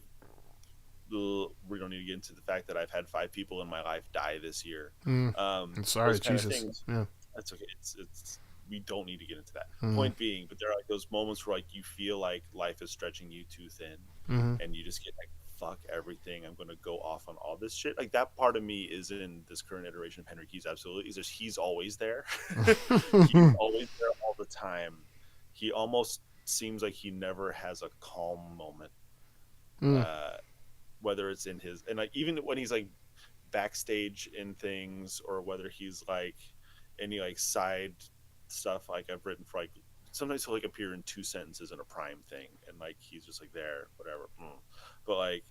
we don't need to get into the fact that I've had 5 people in my life die this year. I'm sorry, Those kind of Jesus. things. Yeah. That's okay. It's we don't need to get into that. Mm. Point being, but there are like those moments where like you feel like life is stretching you too thin, Mm-hmm. and you just get like, fuck everything. I'm gonna go off on all this shit. Like that part of me is in this current iteration of Henry Keys. Absolutely, he's always there. He's always there all the time. He almost seems like he never has a calm moment. Mm. Whether it's in his and like even when he's like backstage in things, or whether he's like any like side stuff like I've written for like sometimes he'll like appear in 2 sentences in a Prime thing, and like he's just like there, whatever. But like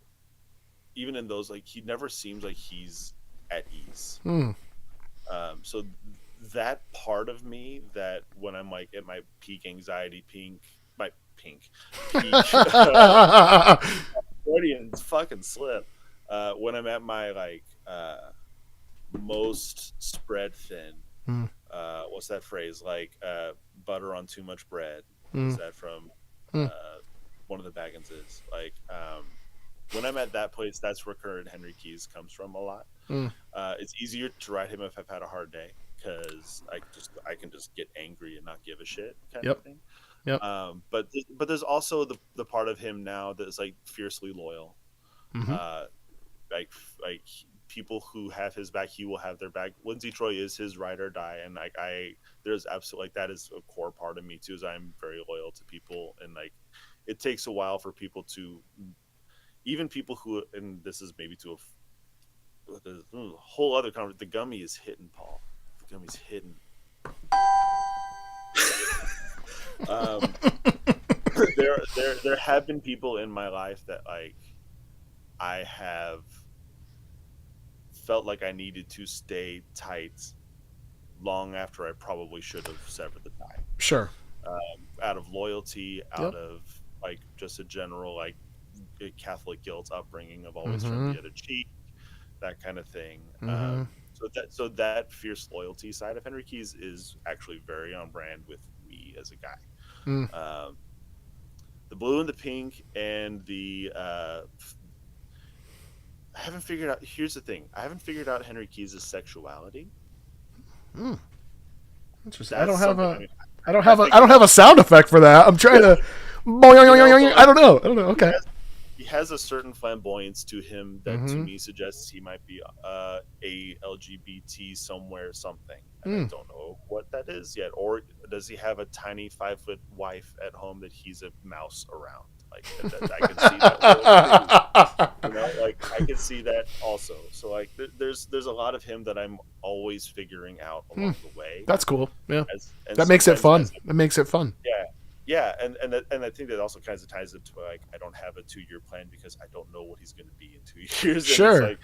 even in those, like he never seems like he's at ease. Mm. So that part of me that when I'm like at my peak anxiety, my peak Freudian fucking slip. When I'm at my like most spread thin. Mm. What's that phrase? Like butter on too much bread. Is Mm. that from Mm. one of the Bagginses? Like when I'm at that place, that's where current Henry Keys comes from a lot. Mm. It's easier to write him if I've had a hard day, because I can just get angry and not give a shit kind Yep. of thing. Yep. But there's also the part of him now that's like fiercely loyal. Mm-hmm. Like people who have his back, he will have their back. Lindsay Troy is his ride or die, and like there's absolutely like that is a core part of me too. Is I'm very loyal to people, and like it takes a while for people to, even people who, and this is maybe to a whole other conversation. The gummy is hidden, Paul. The gummy's hidden. There have been people in my life that like I have felt like I needed to stay tight long after I probably should have severed the tie. Sure. Out of loyalty, out Yep. of like just a general like Catholic guilt upbringing of always Mm-hmm. trying to get a cheek, that kind of thing. Mm-hmm. So that fierce loyalty side of Henry Keys is actually very on brand with me as a guy. Mm. The blue and the pink and the I haven't figured out. Here's the thing: I haven't figured out Henry Keys' sexuality. Mm. Interesting. That's something. I mean, I don't have a sound effect for that. I'm trying to. I don't know. Okay. He has a certain flamboyance to him that to Mm-hmm. me suggests he might be a LGBT somewhere something. And I don't know what that is yet. Or does he have a tiny 5-foot wife at home that he's a mouse around? Like I could see that role too. Like I could see that also. So like there's a lot of him that I'm always figuring out along the way. That's cool. Yeah, And that makes it sometimes fun. as That makes it fun. yeah, yeah, and I think that also kind of ties into like I don't have a 2 year plan because I don't know what he's going to be in 2 years, and it's Sure. like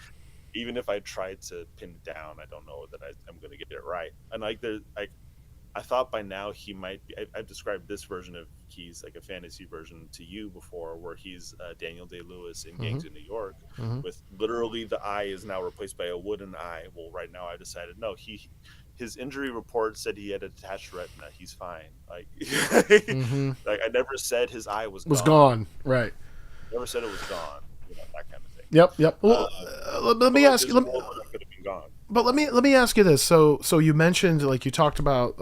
even if I tried to pin it down, I don't know that I'm going to get it right. And like there's like I thought by now he might be. I've described this version of Keys like a fantasy version to you before, where he's Daniel Day Lewis in Mm-hmm. Gangs in New York, Mm-hmm. with literally the eye is now replaced by a wooden eye. Well, right now I decided no, his injury report said he had a detached retina. He's fine. Like, Mm-hmm. like I never said his eye was Was gone. gone. Right. Never said it was gone. That kind of thing. Yep. Yep. Well, let But me like ask there's you. a world where that could have been gone. But let me ask you this. So you mentioned, like, you talked about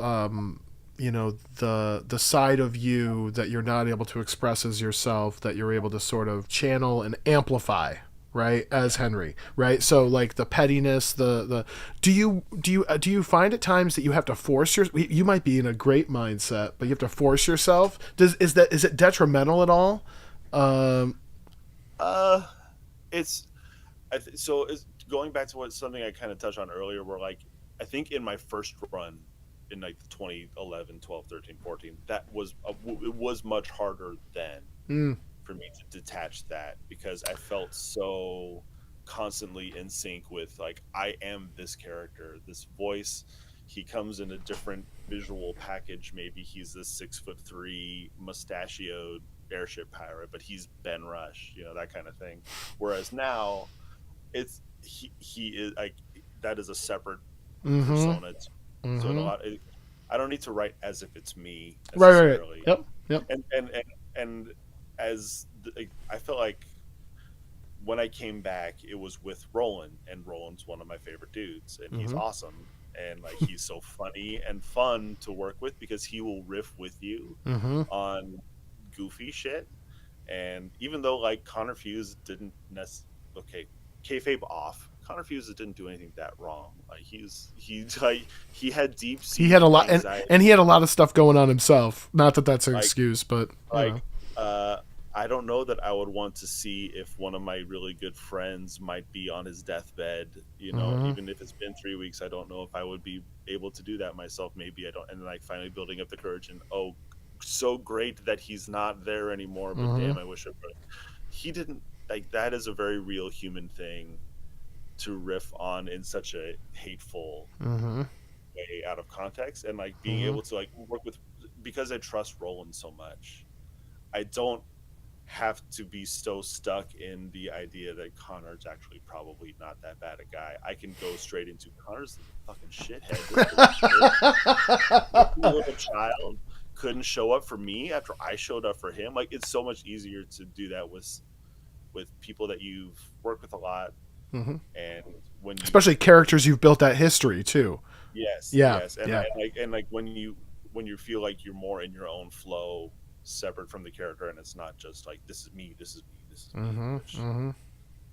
the side of you that you're not able to express as yourself, that you're able to sort of channel and amplify, right, as Henry, right? So like the pettiness, the do you find at times that you have to force you might be in a great mindset, but you have to force yourself? Is it detrimental at all? Um, Uh, it's so it's going back to what something I kind of touched on earlier, where like I think in my first run in like the 2011, 12, 13, 14, that was it was much harder then mm, for me to detach that because I felt so constantly in sync with like I am this character, this voice. He comes in a different visual package. Maybe he's this 6'3" mustachioed airship pirate, but he's Ben Rush, that kind of thing. Whereas now it's he is like that is a separate mm-hmm. persona. So in a Mm-hmm. lot, I don't need to write as if it's me Right. Right. Right. necessarily. Yep. Yep. And I felt like when I came back, it was with Roland, and Roland's one of my favorite dudes, and he's Mm-hmm. awesome, and like he's so funny and fun to work with because he will riff with you Mm-hmm. on goofy shit. And even though like Connor Fuse didn't okay, kayfabe off, Connor Fuse didn't do anything that wrong. Like he had deep He had a seated lot, anxiety. and he had a lot of stuff going on himself. Not that that's an Like excuse, but like I don't know that I would want to see if one of my really good friends might be on his deathbed. hmm Even if it's been 3 weeks, I don't know if I would be able to do that myself. Maybe I don't. And like finally building up the courage and so great that he's not there anymore. But hmm damn, I wish I would. He didn't like that. Is a very real human thing to riff on in such a hateful hmm way out of context, and like being hmm able to like work with because I trust Roland so much. I don't have to be so stuck in the idea that Connor's actually probably not that bad a guy. I can go straight into Connor's a fucking shithead. This little child couldn't show up for me after I showed up for him. Like it's so much easier to do that with people that you've worked with a lot, hmm and when you especially characters you've built that history too. yes Yeah, yes yeah. and like when you feel like you're more in your own flow separate from the character and it's not just like this is me, this is me, this is me, hmm which hmm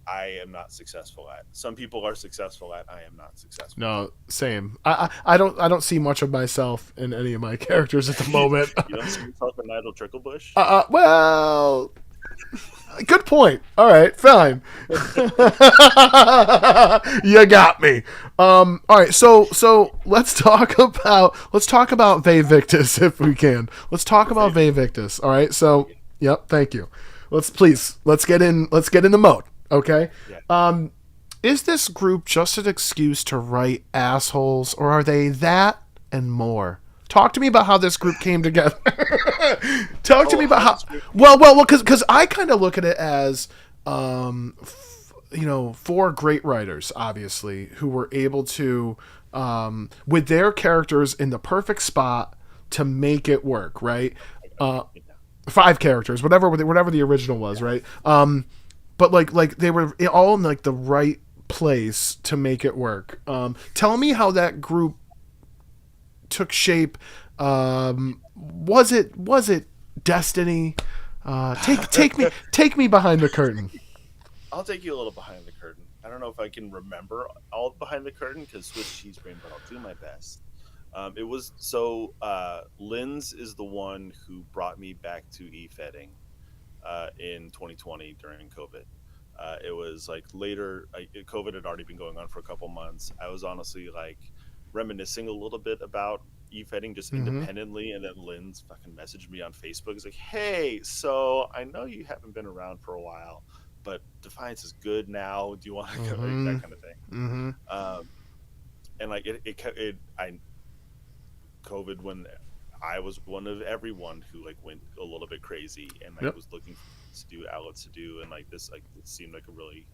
I am not successful at. Some people are successful at. I am not successful No, same. I don't see much of myself in any of my characters at the at. moment. You don't see yourself in Nigel Tricklebush. Well, good point. All right, fine. You got me. All right, so let's talk about Ve Victus if we can. Let's talk about Ve Victus. All right. So, yep. Thank you. Let's get in the mode. Okay. Yeah. Is this group just an excuse to write assholes, or are they that and more? Talk to me about how this group came together. Talk to me about how. Well, because I kind of look at it as, four great writers, obviously, who were able to, with their characters in the perfect spot to make it work, right? Five characters, whatever the original was, right? But like they were all in like the right place to make it work. Tell me how that group took shape. Was it destiny? Take me behind the curtain. I'll take you a little behind the curtain. I don't know if I can remember all behind the curtain because Swiss cheese brain, but I'll do my best. It was so Linz is the one who brought me back to e-fetting. in 2020 during COVID. It was like later, COVID had already been going on for a couple months. I was honestly like reminiscing a little bit about e-fetting just Mm-hmm. independently, and then Lynn's fucking messaged me on Facebook. It's like, hey, so I know you haven't been around for a while, but Defiance is good now. Do you want to go? Like, Mm-hmm. that kind of thing. Mm-hmm. And like I COVID when I was one of everyone who like went a little bit crazy and like Yep. was looking for to do outlets to do, and like this like it seemed like a really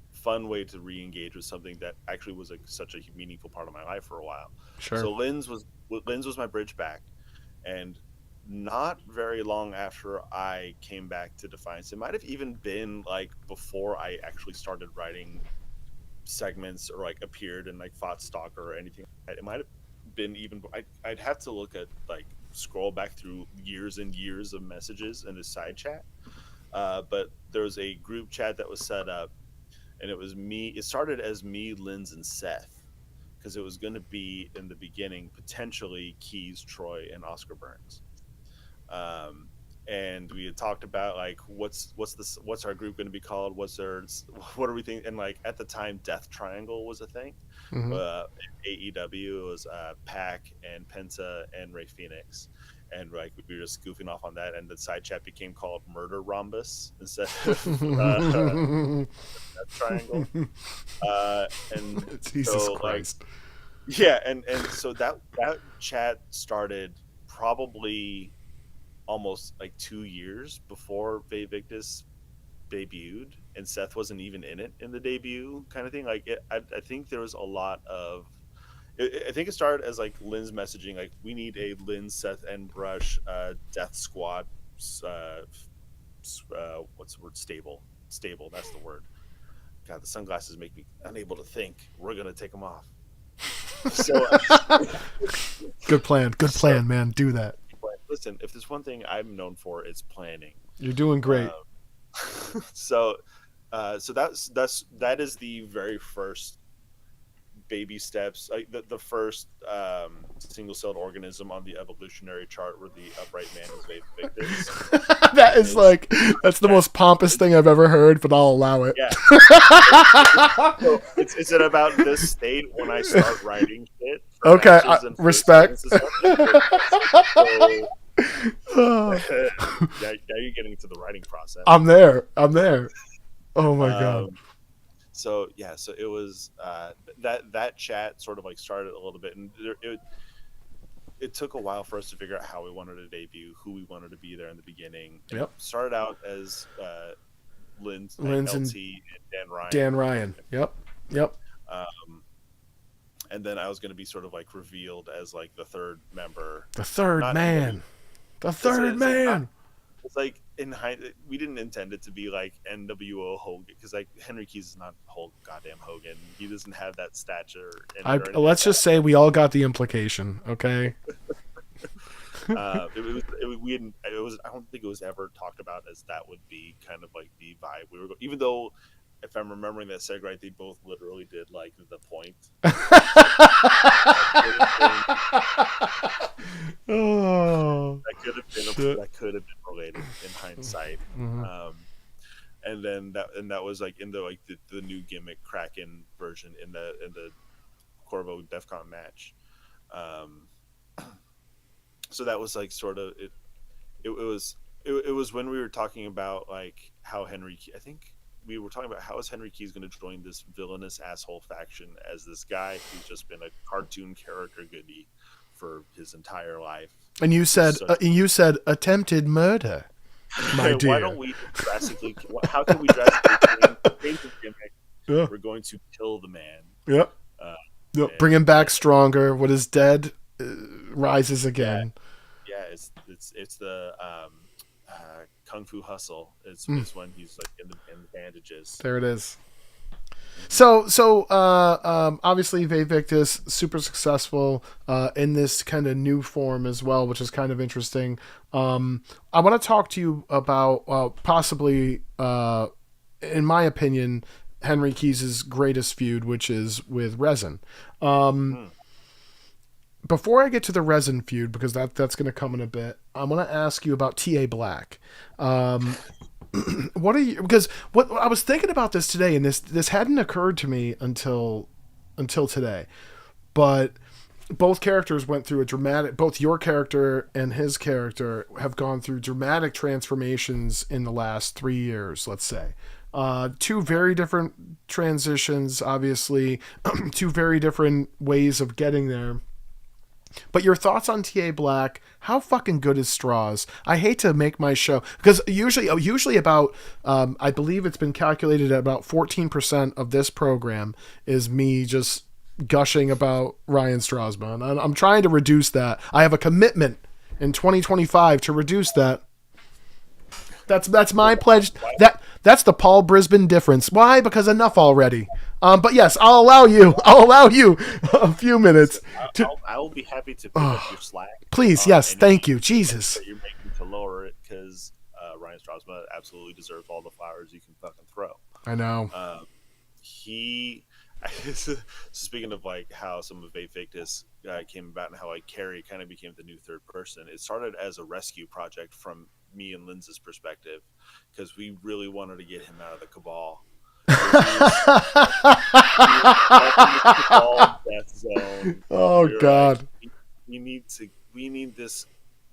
fun way to re-engage with something that actually was like such a meaningful part of my life for a while. Sure. So Lynn's was my bridge back, and not very long after I came back to Defiance, it might have even been like before I actually started writing segments or like appeared in like Fought Stalker or anything. It might have been even. I'd have to look at like scroll back through years and years of messages in the side chat. But there was a group chat that was set up, and it was me. It started as me, Linz, and Seth, because it was going to be in the beginning potentially Keys, Troy, and Oscar Burns. Um, and we had talked about like what's our group going to be called? What are we thinking? And like at the time, Death Triangle was a thing. Mm-hmm. AEW it was Pac and Penta and Ray Phoenix, and like we were just goofing off on that. And the side chat became called Murder Rhombus instead of Death Triangle. And Jesus so like Christ. yeah, and so that chat started probably almost like 2 years before Victus debuted, and Seth wasn't even in it in the debut kind of thing. Like I think there was a lot of. I think it started as like Lynn's messaging, like we need a Lynn, Seth, and Brusch Death Squad. What's the word? Stable. That's the word. God, the sunglasses make me unable to think. We're gonna take them off. So Good plan. Good plan, man. Do that. listen, if there's one thing I'm known for, it's planning. You're doing great. So that is the very first baby steps, like the first single-celled organism on the evolutionary chart where the upright man is Victus. That is like that's the most pompous thing I've ever heard, but I'll allow it. Yeah. So is it about this state when I start writing shit? Okay, respect. So, yeah, you're getting to the writing process. I'm there. Oh my god. So yeah, so it was that chat sort of like started a little bit, and it took a while for us to figure out how we wanted to debut, who we wanted to be there in the beginning. Yep. It started out as Lynn's and LT and Dan Ryan. Dan Ryan. Yep. And then I was going to be sort of like revealed as like the third member. The third man. The third man. It's like in hindsight, we didn't intend it to be like NWO Hogan, because like Henry Keys is not whole goddamn Hogan. He doesn't have that stature. Let's just say we all got the implication, okay? I don't think it was ever talked about as that would be kind of like the vibe we were going. Even though, if I'm remembering that seg right, they both literally did like the point. Oh, that could have been related in hindsight. Mm-hmm. And then that was like in the new gimmick Kraken version in the Corvo DEFCON match. So that was like sort of it was when we were talking about like how I think we were talking about how is Henry Keys going to join this villainous asshole faction as this guy who's just been a cartoon character goodie for his entire life. And you said attempted murder, my dear. Why don't we drastically? How can we drastically change the gimmick? Yeah. We're going to kill the man. Yep. Bring him back stronger. What is dead rises again. Yeah, it's the Kung Fu Hustle. It's when he's like in the bandages. There it is. So obviously Victus super successful in this kind of new form as well, which is kind of interesting. I want to talk to you about possibly, in my opinion, Henry Keys' greatest feud, which is with Resin. Before I get to the Resin feud, because that's going to come in a bit, I want to ask you about T.A. Black. what are you? Because what I was thinking about this today, and this hadn't occurred to me until today, but both characters went through a dramatic. Both your character and his character have gone through dramatic transformations in the last 3 years. Let's say. Two very different transitions, obviously, two very different ways of getting there. But your thoughts on T.A. Black? How fucking good is Straws? I hate to make my show because usually about I believe it's been calculated at about 14% of this program is me just gushing about Ryan Strasma, and I'm trying to reduce that. I have a commitment in 2025 to reduce that. That's my pledge. That's the Paul Brisbane difference. Why? Because enough already. But yes, I'll allow you a few minutes. I will be happy to pick up your slack. Please, yes, thank you. Jesus. That you're making to lower it because Ryan Strasma absolutely deserves all the flowers you can fucking throw. I know. Speaking of like how some of Invictus came about and how like Carrie kind of became the new third person. It started as a rescue project from me and Linz's perspective because we really wanted to get him out of the cabal. Death zone. Oh God! Like, we need this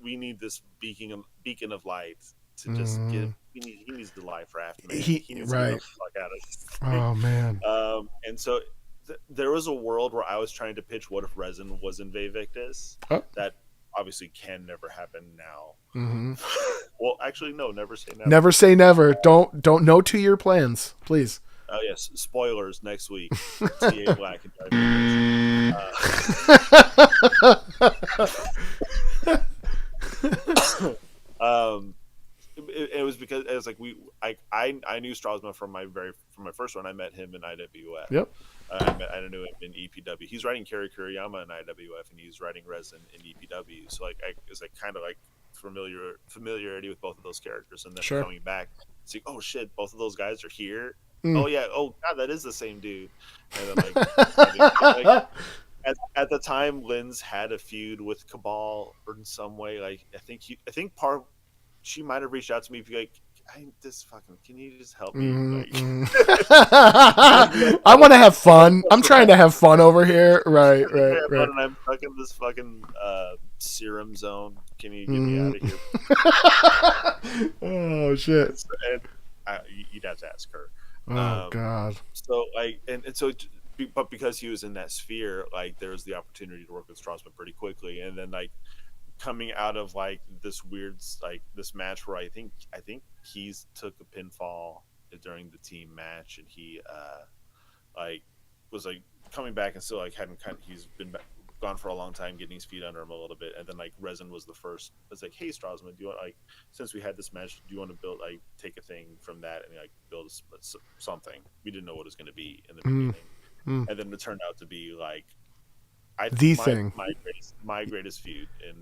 beacon of light to just get. He needs the light for Aftermath. He needs to get the fuck out of this thing. Oh man! And so there was a world where I was trying to pitch what if Resin was in Invictus. That obviously can never happen now. Mm-hmm. Well, actually, no. Never say never. Never say never. Don't no 2-year plans, please. Oh yes, spoilers next week. T.A. Black and it was because it was like I knew Strasma from my first one. I met him in IWF. Yep. I knew him in EPW. He's writing Kerry Kuriyama in IWF, and he's writing Resin in EPW. So like, it's like kind of like familiarity with both of those characters, and then coming back, see, oh shit, both of those guys are here. Oh yeah, oh god, that is the same dude. And then like, at the time, Linz had a feud with Cabal or in some way. Like I think she might have reached out to me, be like, can you just help me? I want to have fun. I'm trying to have fun over here. Right. And I'm stuck in this fucking serum zone. Can you get me out of here? Oh shit! And you'd have to ask her. Oh God! So like, but because he was in that sphere, like there was the opportunity to work with Strasman pretty quickly, and then like coming out of like this weird like this match where I think he's took a pinfall during the team match, and he like was like coming back and still like he's been gone for a long time, getting his feet under him a little bit, and then like Resin was the first. It's like, hey Strasman, do you want, like, since we had this match, do you want to build, like, take a thing from that and like build something? We didn't know what it was going to be in the beginning, and then it turned out to be like my greatest feud in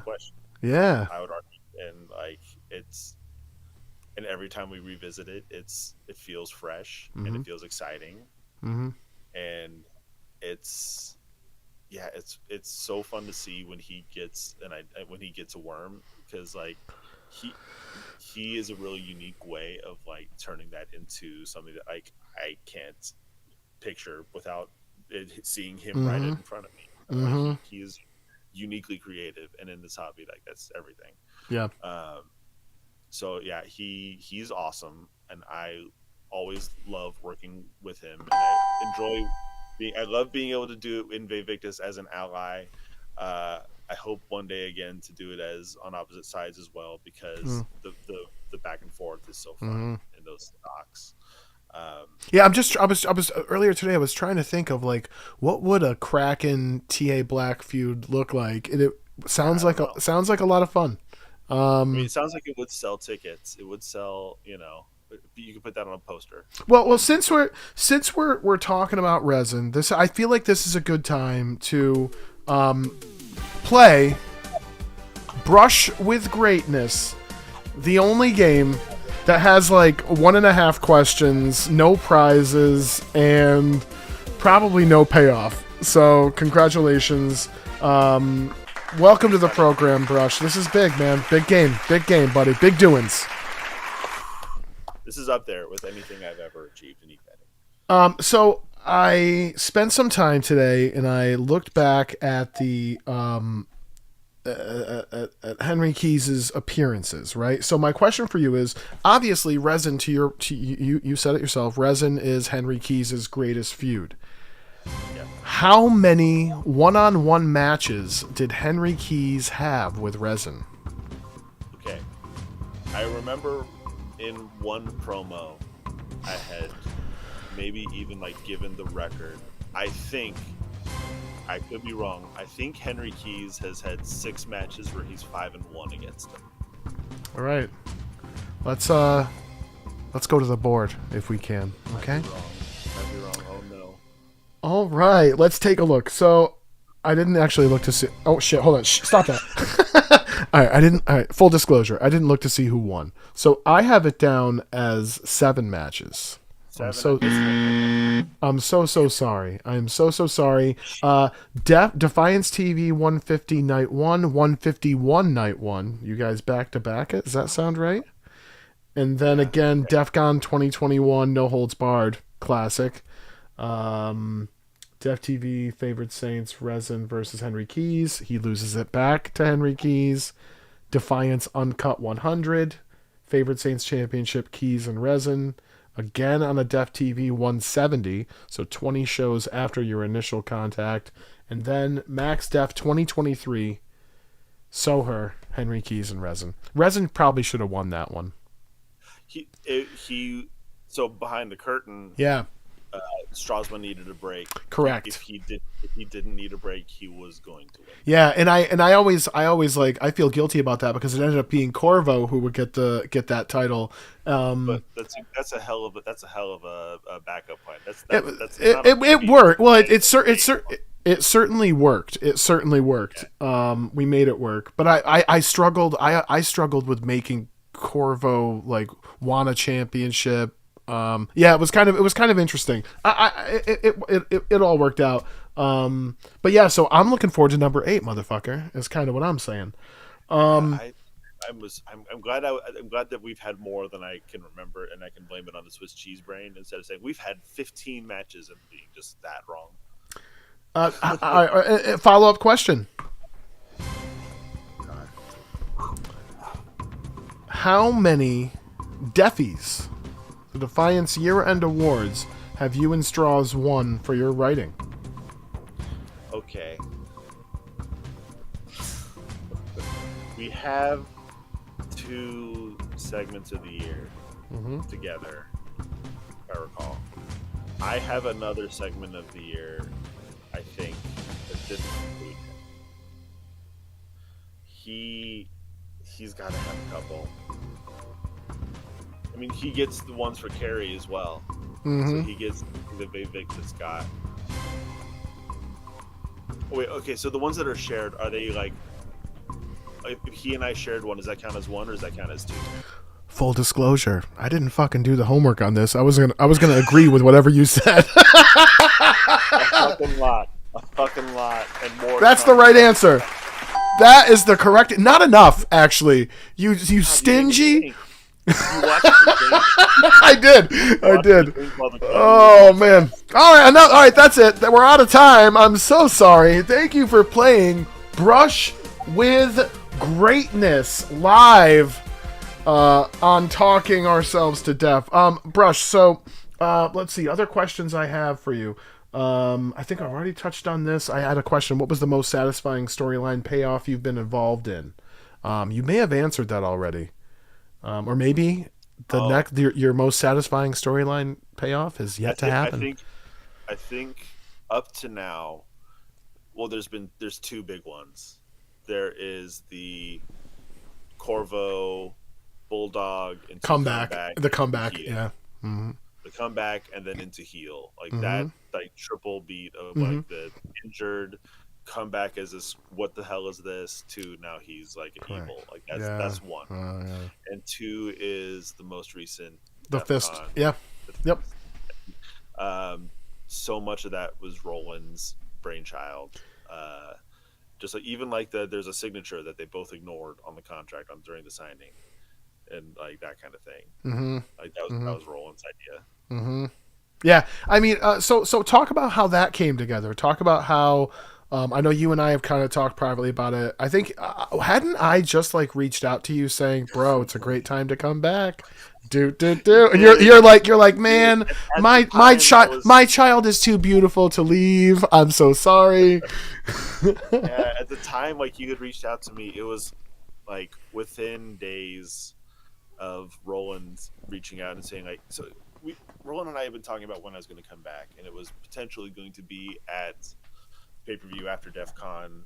question. Yeah, I would argue, and like and every time we revisit it, it feels fresh and it feels exciting, and it's so fun to see when he gets a worm, because like he is a really unique way of like turning that into something that like I can't picture without seeing him right in front of me. Like, he is uniquely creative, and in this hobby, like that's everything. Yeah. So yeah, he's awesome, and I always love working with him, and I love being able to do it in Invictus as an ally. I hope one day again to do it as on opposite sides as well, because the back and forth is so fun in those stocks. Yeah, I was earlier today. I was trying to think of like what would a Kraken T.A. Black feud look like. It sounds like a lot of fun. I mean, it sounds like it would sell tickets. It would sell, you could put that on a poster. Well, since we're talking about Resin, I feel like this is a good time to play Brusch with Greatness, the only game that has like 1.5 questions, no prizes, and probably no payoff. So congratulations. Welcome to the program, Brusch. This is big, man. Big game, buddy. Big doings. This is up there with anything I've ever achieved in e-betting. So I spent some time today and I looked back at the at Henry Keys's appearances, right? So my question for you is, obviously Resin, you said it yourself, Resin is Henry Keys's greatest feud. Yeah. How many one-on-one matches did Henry Keys have with Resin? Okay. I remember in one promo I had maybe even like given the record. I think, I could be wrong, I think Henry Keys has had 6 matches where he's 5-1 against him. All right. Let's go to the board if we can. Okay? Might be wrong. Oh no. All right, let's take a look. So, I didn't actually look to see. Oh shit! Hold on. Stop that. All right, I didn't. All right, full disclosure. I didn't look to see who won. So I have it down as 7 matches. I'm so sorry. I am so sorry. Defiance TV 150 night 1, 151 night 1. You guys back to back it? Does that sound right? And then again, DEFCON 2021 No Holds Barred Classic. Def TV Favored Saints Resin versus Henry Keys. He loses it back to Henry Keys. Defiance Uncut 100. Favored Saints Championship Keys and Resin. Again on a Def TV 170. So 20 shows after your initial contact. And then Max Def 2023. Soher, Henry Keys and Resin. Resin probably should have won that one. He so behind the curtain. Yeah. Strasman needed a break. Correct. If he didn't need a break, he was going to win. Yeah, and I always like, I feel guilty about that because it ended up being Corvo who would get that title. But that's a hell of a backup plan. It worked. Well, it certainly worked. It certainly worked. Yeah. We made it work. But I struggled. I struggled with making Corvo like want a championship. It was kind of interesting. It all worked out. But yeah, so I'm looking forward to number 8, motherfucker. Is kind of what I'm saying. I'm glad that we've had more than I can remember, and I can blame it on the Swiss cheese brain instead of saying we've had 15 matches and being just that wrong. Follow up question. How many Defies, the Defiance Year-End Awards, have you and Straws won for your writing? Okay. We have 2 segments of the year together, if I recall. I have another segment of the year, I think, that didn't include him. He's got to have a couple. I mean, he gets the ones for Carrie as well. So he gets the Vivek Scott. Wait, okay, so the ones that are shared, are they like, if he and I shared one, does that count as 1 or does that count as 2? Full disclosure, I didn't fucking do the homework on this. I was gonna agree with whatever you said. A fucking lot, and more. That's the right answer. That is the correct. Not enough, actually. You stingy. I did. Oh man. All right. That's it. We're out of time. I'm so sorry. Thank you for playing Brush with Greatness live on Talking Ourselves to Death. Brush. So let's see. Other questions I have for you. I think I've already touched on this. I had a question. What was the most satisfying storyline payoff you've been involved in? You may have answered that already. Or maybe your most satisfying storyline payoff is yet to happen. I think up to now, well, there's 2 big ones. There is the Corvo Bulldog into comeback, yeah. Mm-hmm. The comeback and then into heel, like that, like triple beat of like the injured comeback as this, what the hell is this, to now he's like an evil, like that's 1. And 2 is the most recent, the Fist. So much of that was Roland's brainchild. Just like, even like there's a signature that they both ignored on the contract during the signing, and like that kind of thing. Mm-hmm. Like that was Roland's idea. Mm-hmm. Yeah, I mean, so talk about how that came together. Talk about how I know you and I have kind of talked privately about it. I think hadn't I just like reached out to you saying, "Bro, it's a great time to come back." Do. And you're like, man, my child is too beautiful to leave. I'm so sorry. Yeah, at the time, like you had reached out to me, it was like within days of Roland reaching out and saying like, so Roland and I have been talking about when I was going to come back, and it was potentially going to be at pay-per-view after DEF CON,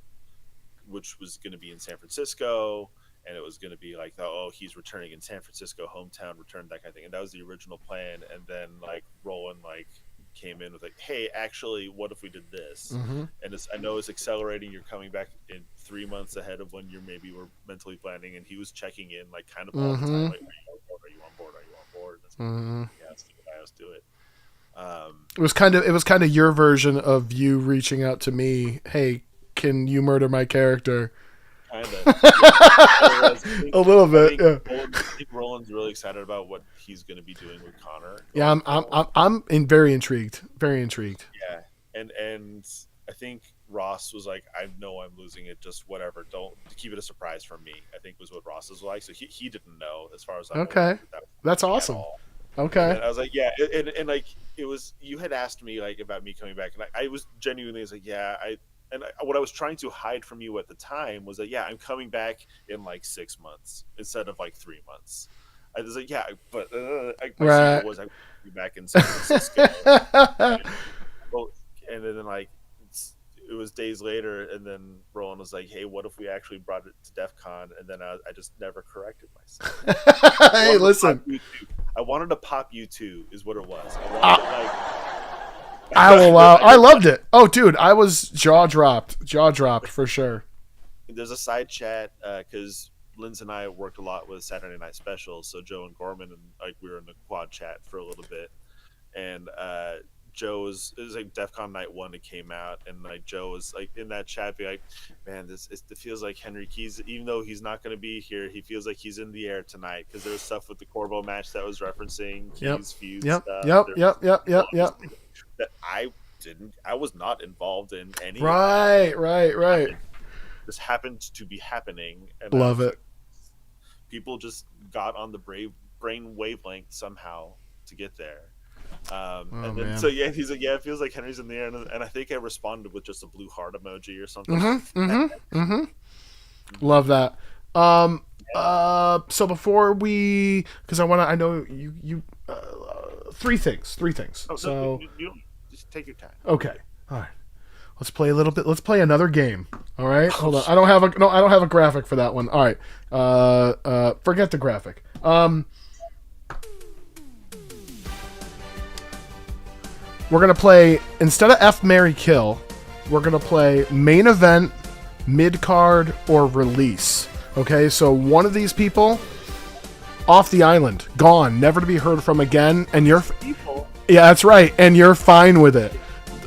which was going to be in San Francisco, and it was going to be like, oh, he's returning in San Francisco, hometown return, that kind of thing. And that was the original plan. And then like Roland like came in with like, hey, actually, what if we did this? Mm-hmm. And I know it's accelerating. You're coming back in 3 months ahead of when you maybe were mentally planning. And he was checking in like kind of all the time, like, are you on board? Are you on board? And yeah, let's do it. It was kind of your version of you reaching out to me. Hey, can you murder my character? Kind of. Yeah, a little bit. Yeah. I think Roland's really excited about what he's going to be doing with Connor. Yeah, I'm very intrigued. Very intrigued. Yeah, and I think Ross was like, I know I'm losing it. Just whatever. Don't keep it a surprise from me. I think was what Ross was like. So he didn't know as far as I know. Okay, that's awesome. Okay. And I was like, yeah, and like it was. You had asked me like about me coming back, and I was genuinely like, yeah, what I was trying to hide from you at the time was that, yeah, I'm coming back in like 6 months instead of like 3 months. I was like, yeah, but my secret was I would be back in San Francisco. And then like it was days later, and then Roland was like, hey, what if we actually brought it to DEF CON? And then I just never corrected myself. Hey, listen. I wanted to pop you too, is what it was. Wow. I loved it. Oh, dude, I was jaw dropped for sure. There's a side chat because Linz and I worked a lot with Saturday Night Specials, so Joe and Gorman, and like we were in the quad chat for a little bit, and it was like DEF CON night 1 it came out, and like Joe was like in that chat be like, man, it feels like Henry Keys, even though he's not going to be here, he feels like he's in the air tonight, because there was stuff with the Corbo match that was referencing Keys feud stuff. Yep. That I was not involved in any. Right. This happened to be happening, and love it. People just got on the brain wavelength somehow to get there. And then, so yeah, he's like, yeah, it feels like Henry's in the air, and I think I responded with just a blue heart emoji or something. Love that. So before we, because I know you three things. Oh, so you just take your time. Okay, all right. Let's play a little bit. Let's play another game. All right, hold on. I don't have a graphic for that one. All right. Forget the graphic. We're gonna play, instead of F, Marry, Kill, we're gonna play main event, mid card, or release. Okay, so one of these people off the island, gone, never to be heard from again, and you're yeah, that's right, and you're fine with it.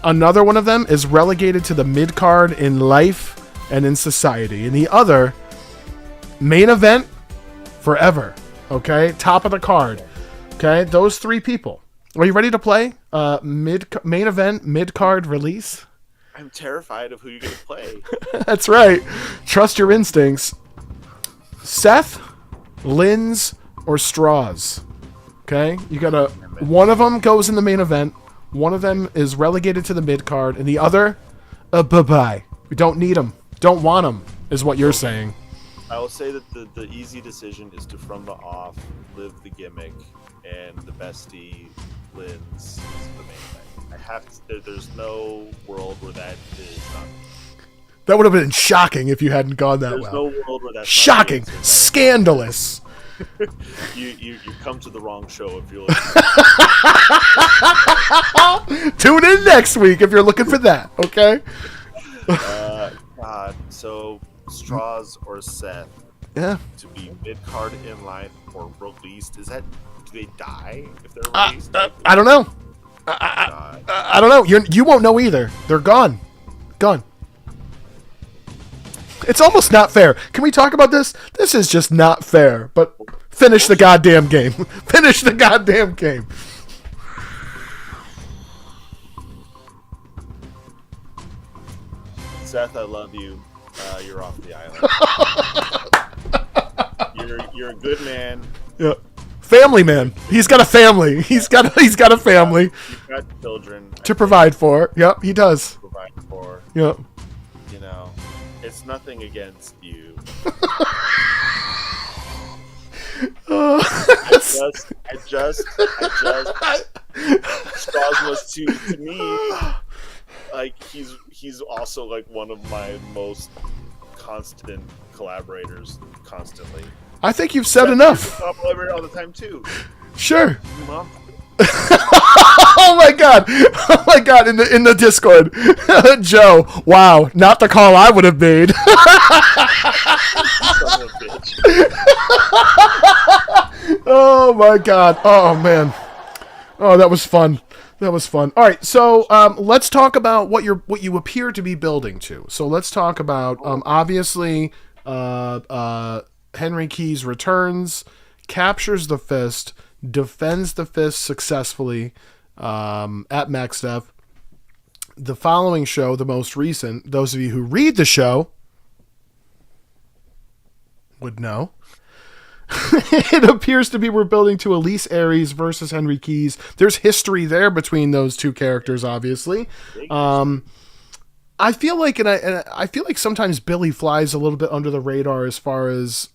Another one of them is relegated to the mid card in life and in society, and the other main event forever. Okay, top of the card. Okay, those three people. Are you ready to play? Main event, mid card, release. I'm terrified of who you're gonna play. That's right. Trust your instincts. Seth, Linz, or Straws. Okay, you gotta. One of them goes in the main event. One of them is relegated to the mid card, and the other, bye-bye. We don't need them. Don't want them, is what you're saying. I will say that the easy decision is to, from the off, live the gimmick, and the bestie Linz is the main thing. There's no world where that is not. That would have been shocking if you hadn't gone that well. There's no world where that's shocking, not scandalous. You come to the wrong show if you're looking. Tune in next week if you're looking for that. Okay. God. So Straws or Seth? Yeah. To be mid card in line or released? Is that? Do they die if they're released? I don't know. I don't know. You won't know either. They're gone. Gone. It's almost not fair. Can we talk about this? This is just not fair. But Finish the goddamn game. Finish the goddamn game. Seth, I love you. You're off the island. You're a good man. Yeah. Family man. He's got a family. He's got a family. You've got children to provide for. Yep, he does. Provide for. Yep. You know, it's nothing against you. I just Strasmus to me, like he's also like one of my most constant collaborators constantly. I think you've said enough. Collaborate all the time too. Sure. Mom. Oh my god! Oh my god! In the Discord, Joe. Wow, not the call I would have made. Oh my god! Oh man! Oh, that was fun. That was fun. All right, so let's talk about what you appear to be building to. So let's talk about obviously Henry Keyes returns, captures the fist, defends the fist successfully at MaxDev. The following show, the most recent, those of you who read the show would know. It appears to be we're building to Elise Aries versus Henry Keyes. There's history there between those two characters, obviously. I feel like, and I feel like sometimes Billy flies a little bit under the radar as far as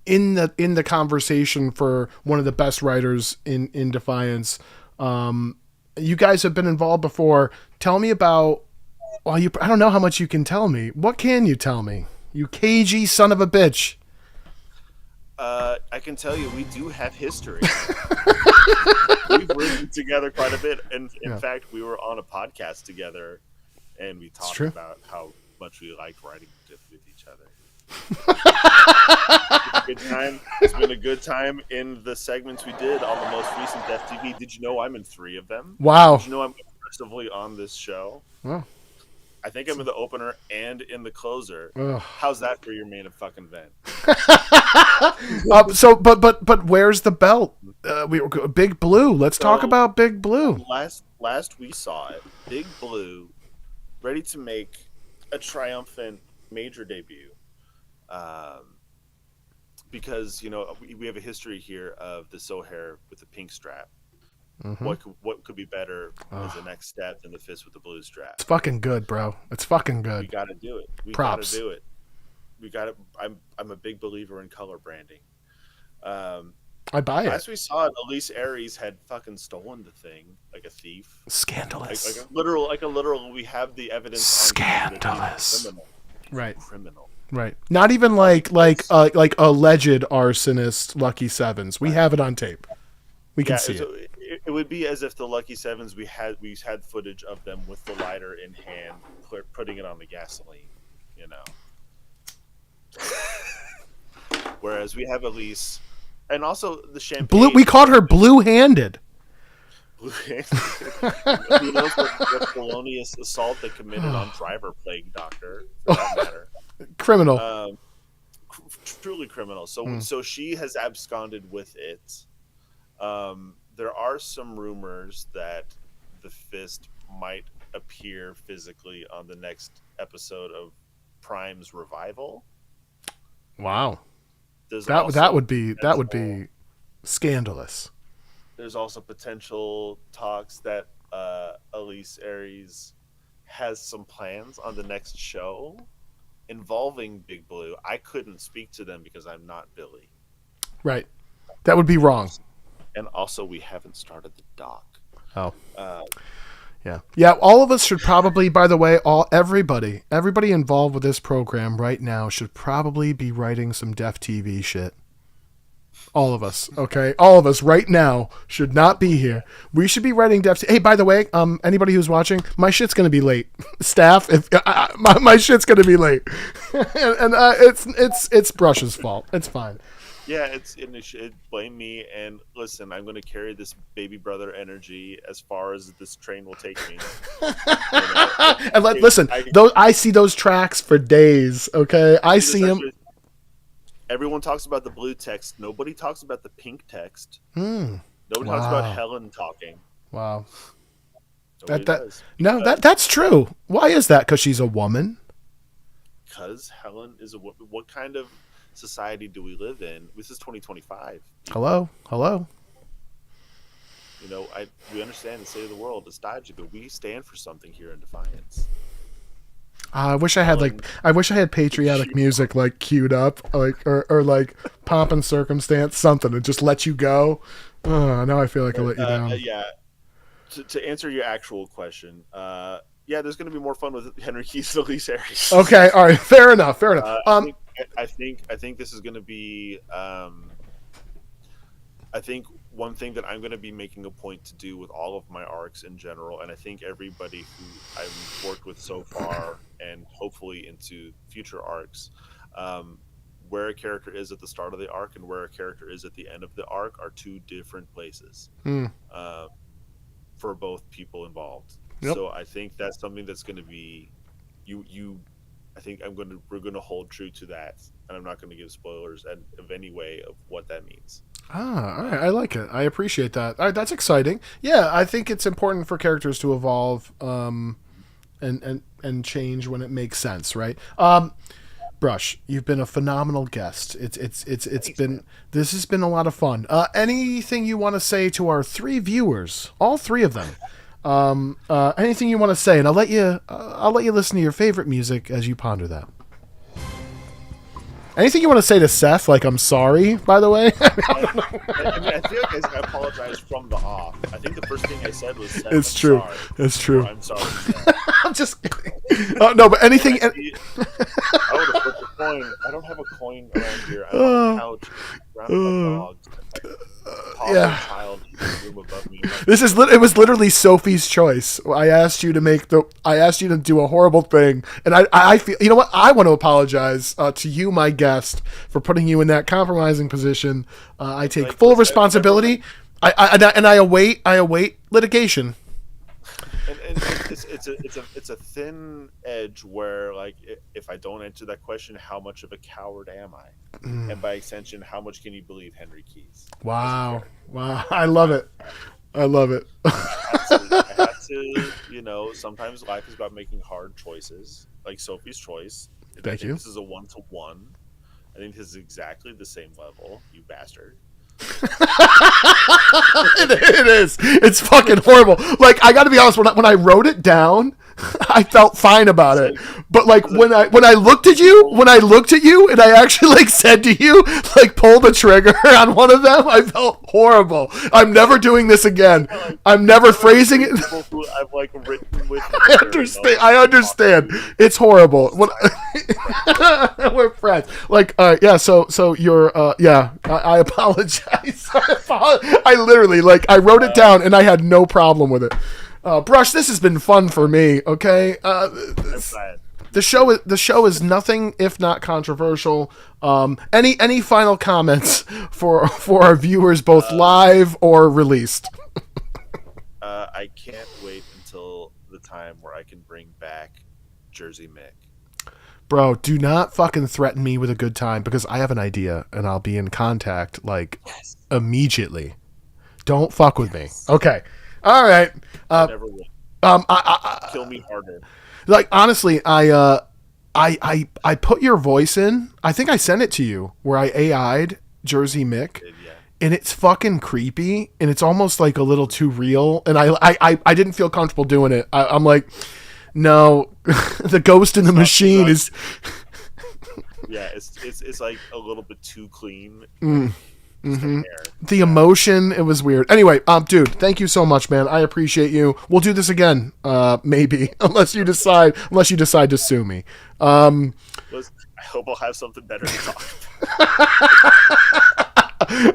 in the conversation for one of the best writers in Defiance. You guys have been involved before. Tell me about. Well, I don't know how much you can tell me. What can you tell me? You cagey son of a bitch. I can tell you, we do have history. We've written together quite a bit, and in fact, we were on a podcast together, and we talked about how much we liked writing with each other. It's been a good time in the segments we did on the most recent Def TV. Did you know I'm in 3 of them? Wow. Did you know I'm aggressively on this show? Wow. I think I'm in the opener and in the closer. Ugh. How's that for your main fucking event? But where's the belt? We were Big Blue. Let's talk about Big Blue. Last we saw it, Big Blue, ready to make a triumphant major debut. Because we have a history here of the Sohair with the pink strap. Mm-hmm. What could be better as the next step than the fist with the blue strap? It's fucking good, bro. It's fucking good. We got to do it. Props. Gotta do it. We got to. I'm a big believer in color branding. I buy it. As we saw it, Elise Aries had fucking stolen the thing like a thief. Scandalous. Like a literal. We have the evidence. Scandalous. On right. Criminal. Right. Not even like alleged arsonist Lucky Sevens. We have it on tape. We can see it. It would be as if the Lucky Sevens we had footage of them with the lighter in hand, putting it on the gasoline, Whereas we have Elise, and also the champagne. Blue. We caught her blue-handed. Who knows what felonious assault they committed on driver plague doctor, for that matter. Criminal. Truly criminal. So she has absconded with it. There are some rumors that the fist might appear physically on the next episode of Prime's Revival. Wow. That would be scandalous. There's also potential talks that Elise Aries has some plans on the next show involving Big Blue. I couldn't speak to them because I'm not Billy. Right. That would be wrong. And also, we haven't started the doc. Oh. Yeah. All of us should probably, by the way, everybody involved with this program right now should probably be writing some Def TV shit. All of us, okay? All of us right now should not be here. We should be writing Def. Hey, by the way, anybody who's watching, my shit's gonna be late. Staff, if my shit's gonna be late, and it's Brusch's fault. It's fine. Yeah, it blame me, and listen, I'm going to carry this baby brother energy as far as this train will take me. Listen, I see those tracks for days. Okay, I see them. everyone talks about the blue text. Nobody talks about the pink text. Hmm. Nobody talks about Helen talking. Wow. Nobody does. No, that's true. Why is that? Because she's a woman? Because Helen is a woman. What kind of society do we live in? This is 2025. Hello? You know, we understand the state of the world is dodgy, but we stand for something here in Defiance. I wish I had patriotic music like queued up, like or like pomp and circumstance, something to just let you go. Now I feel like I let you down. Yeah. To answer your actual question, yeah, there's going to be more fun with Henry Keith's Elise Harris. Okay, all right, fair enough. I think this is going to be. I think one thing that I'm going to be making a point to do with all of my arcs in general, and I think everybody who I've worked with so far, and hopefully into future arcs, where a character is at the start of the arc and where a character is at the end of the arc are two different places for both people involved. Yep. So I think that's something that's going to be I think we're going to hold true to that, and I'm not going to give spoilers of any way of what that means. All right. I like it. I appreciate that. All right, that's exciting. Yeah, I think it's important for characters to evolve and change when it makes sense, right? Brusch, you've been a phenomenal guest. This has been a lot of fun. Anything you want to say to our 3 viewers, all 3 of them? Anything you want to say, and I'll let you listen to your favorite music as you ponder that. Anything you want to say to Seth? Like, I'm sorry, by the way. I feel like I apologize from the off. I think the first thing I said was, Seth, it's true. Sorry. It's true. I'm sorry. Seth. I'm just kidding. No, but anything. I would have flipped a coin. I don't have a coin around here. I'm on the couch, surrounded by dogs. Yeah. Child in the room above me. It was literally Sophie's choice. I asked you to do a horrible thing, and I feel, you know what? I want to apologize to you, my guest, for putting you in that compromising position. I take full responsibility. I await litigation. And it's a thin edge where, like, if I don't answer that question, how much of a coward am I? And by extension, how much can you believe Henry Keith? Wow, I love it. I have to, you know, sometimes life is about making hard choices, like Sophie's choice. Thank you. This is a 1-to-1. I think this is exactly the same level, you bastard. It is. It's fucking horrible. Like, I gotta be honest, when I wrote it down, I felt fine about it. But like when I looked at you, and I actually like said to you, like, pull the trigger on one of them, I felt horrible. I'm never doing this again. I'm never phrasing it. I've like written with. I understand. It's horrible. We're friends. Like, yeah. So you're. Yeah. I apologize. I literally, like, I wrote it down and I had no problem with it. Brusch, this has been fun for me. Okay. The show is nothing if not controversial. Any final comments for our viewers, both live or released? I can't wait until the time where I can bring back Jersey Mick. Bro, do not fucking threaten me with a good time, because I have an idea and I'll be in contact, like, immediately. Don't fuck with me. Okay. All right. Never will. Kill me harder. Like, honestly, I put your voice in. I think I sent it to you where I AI'd Jersey Mick. Yeah. And it's fucking creepy, and it's almost like a little too real. And I didn't feel comfortable doing it. I'm like, no, the ghost in the machine is. Yeah, it's like a little bit too clean. Mm-hmm. The emotion, it was weird. Anyway, dude, thank you so much, man. I appreciate you. We'll do this again, maybe, unless you decide to sue me. I hope I'll have something better to talk about.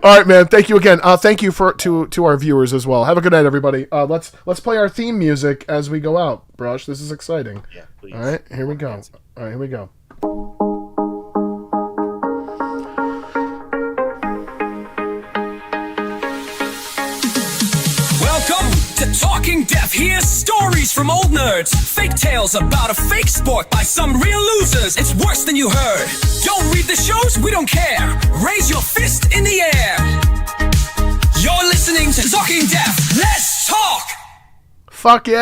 All right, man. Thank you again. Thank you to our viewers as well. Have a good night, everybody. Let's play our theme music as we go out. Brusch, this is exciting. Yeah, please. All right, here we go. All right, here we go. Talking Deaf, here's stories from old nerds. Fake tales about a fake sport by some real losers. It's worse than you heard. Don't read the shows, we don't care. Raise your fist in the air. You're listening to Talking Deaf. Let's talk! Fuck yeah.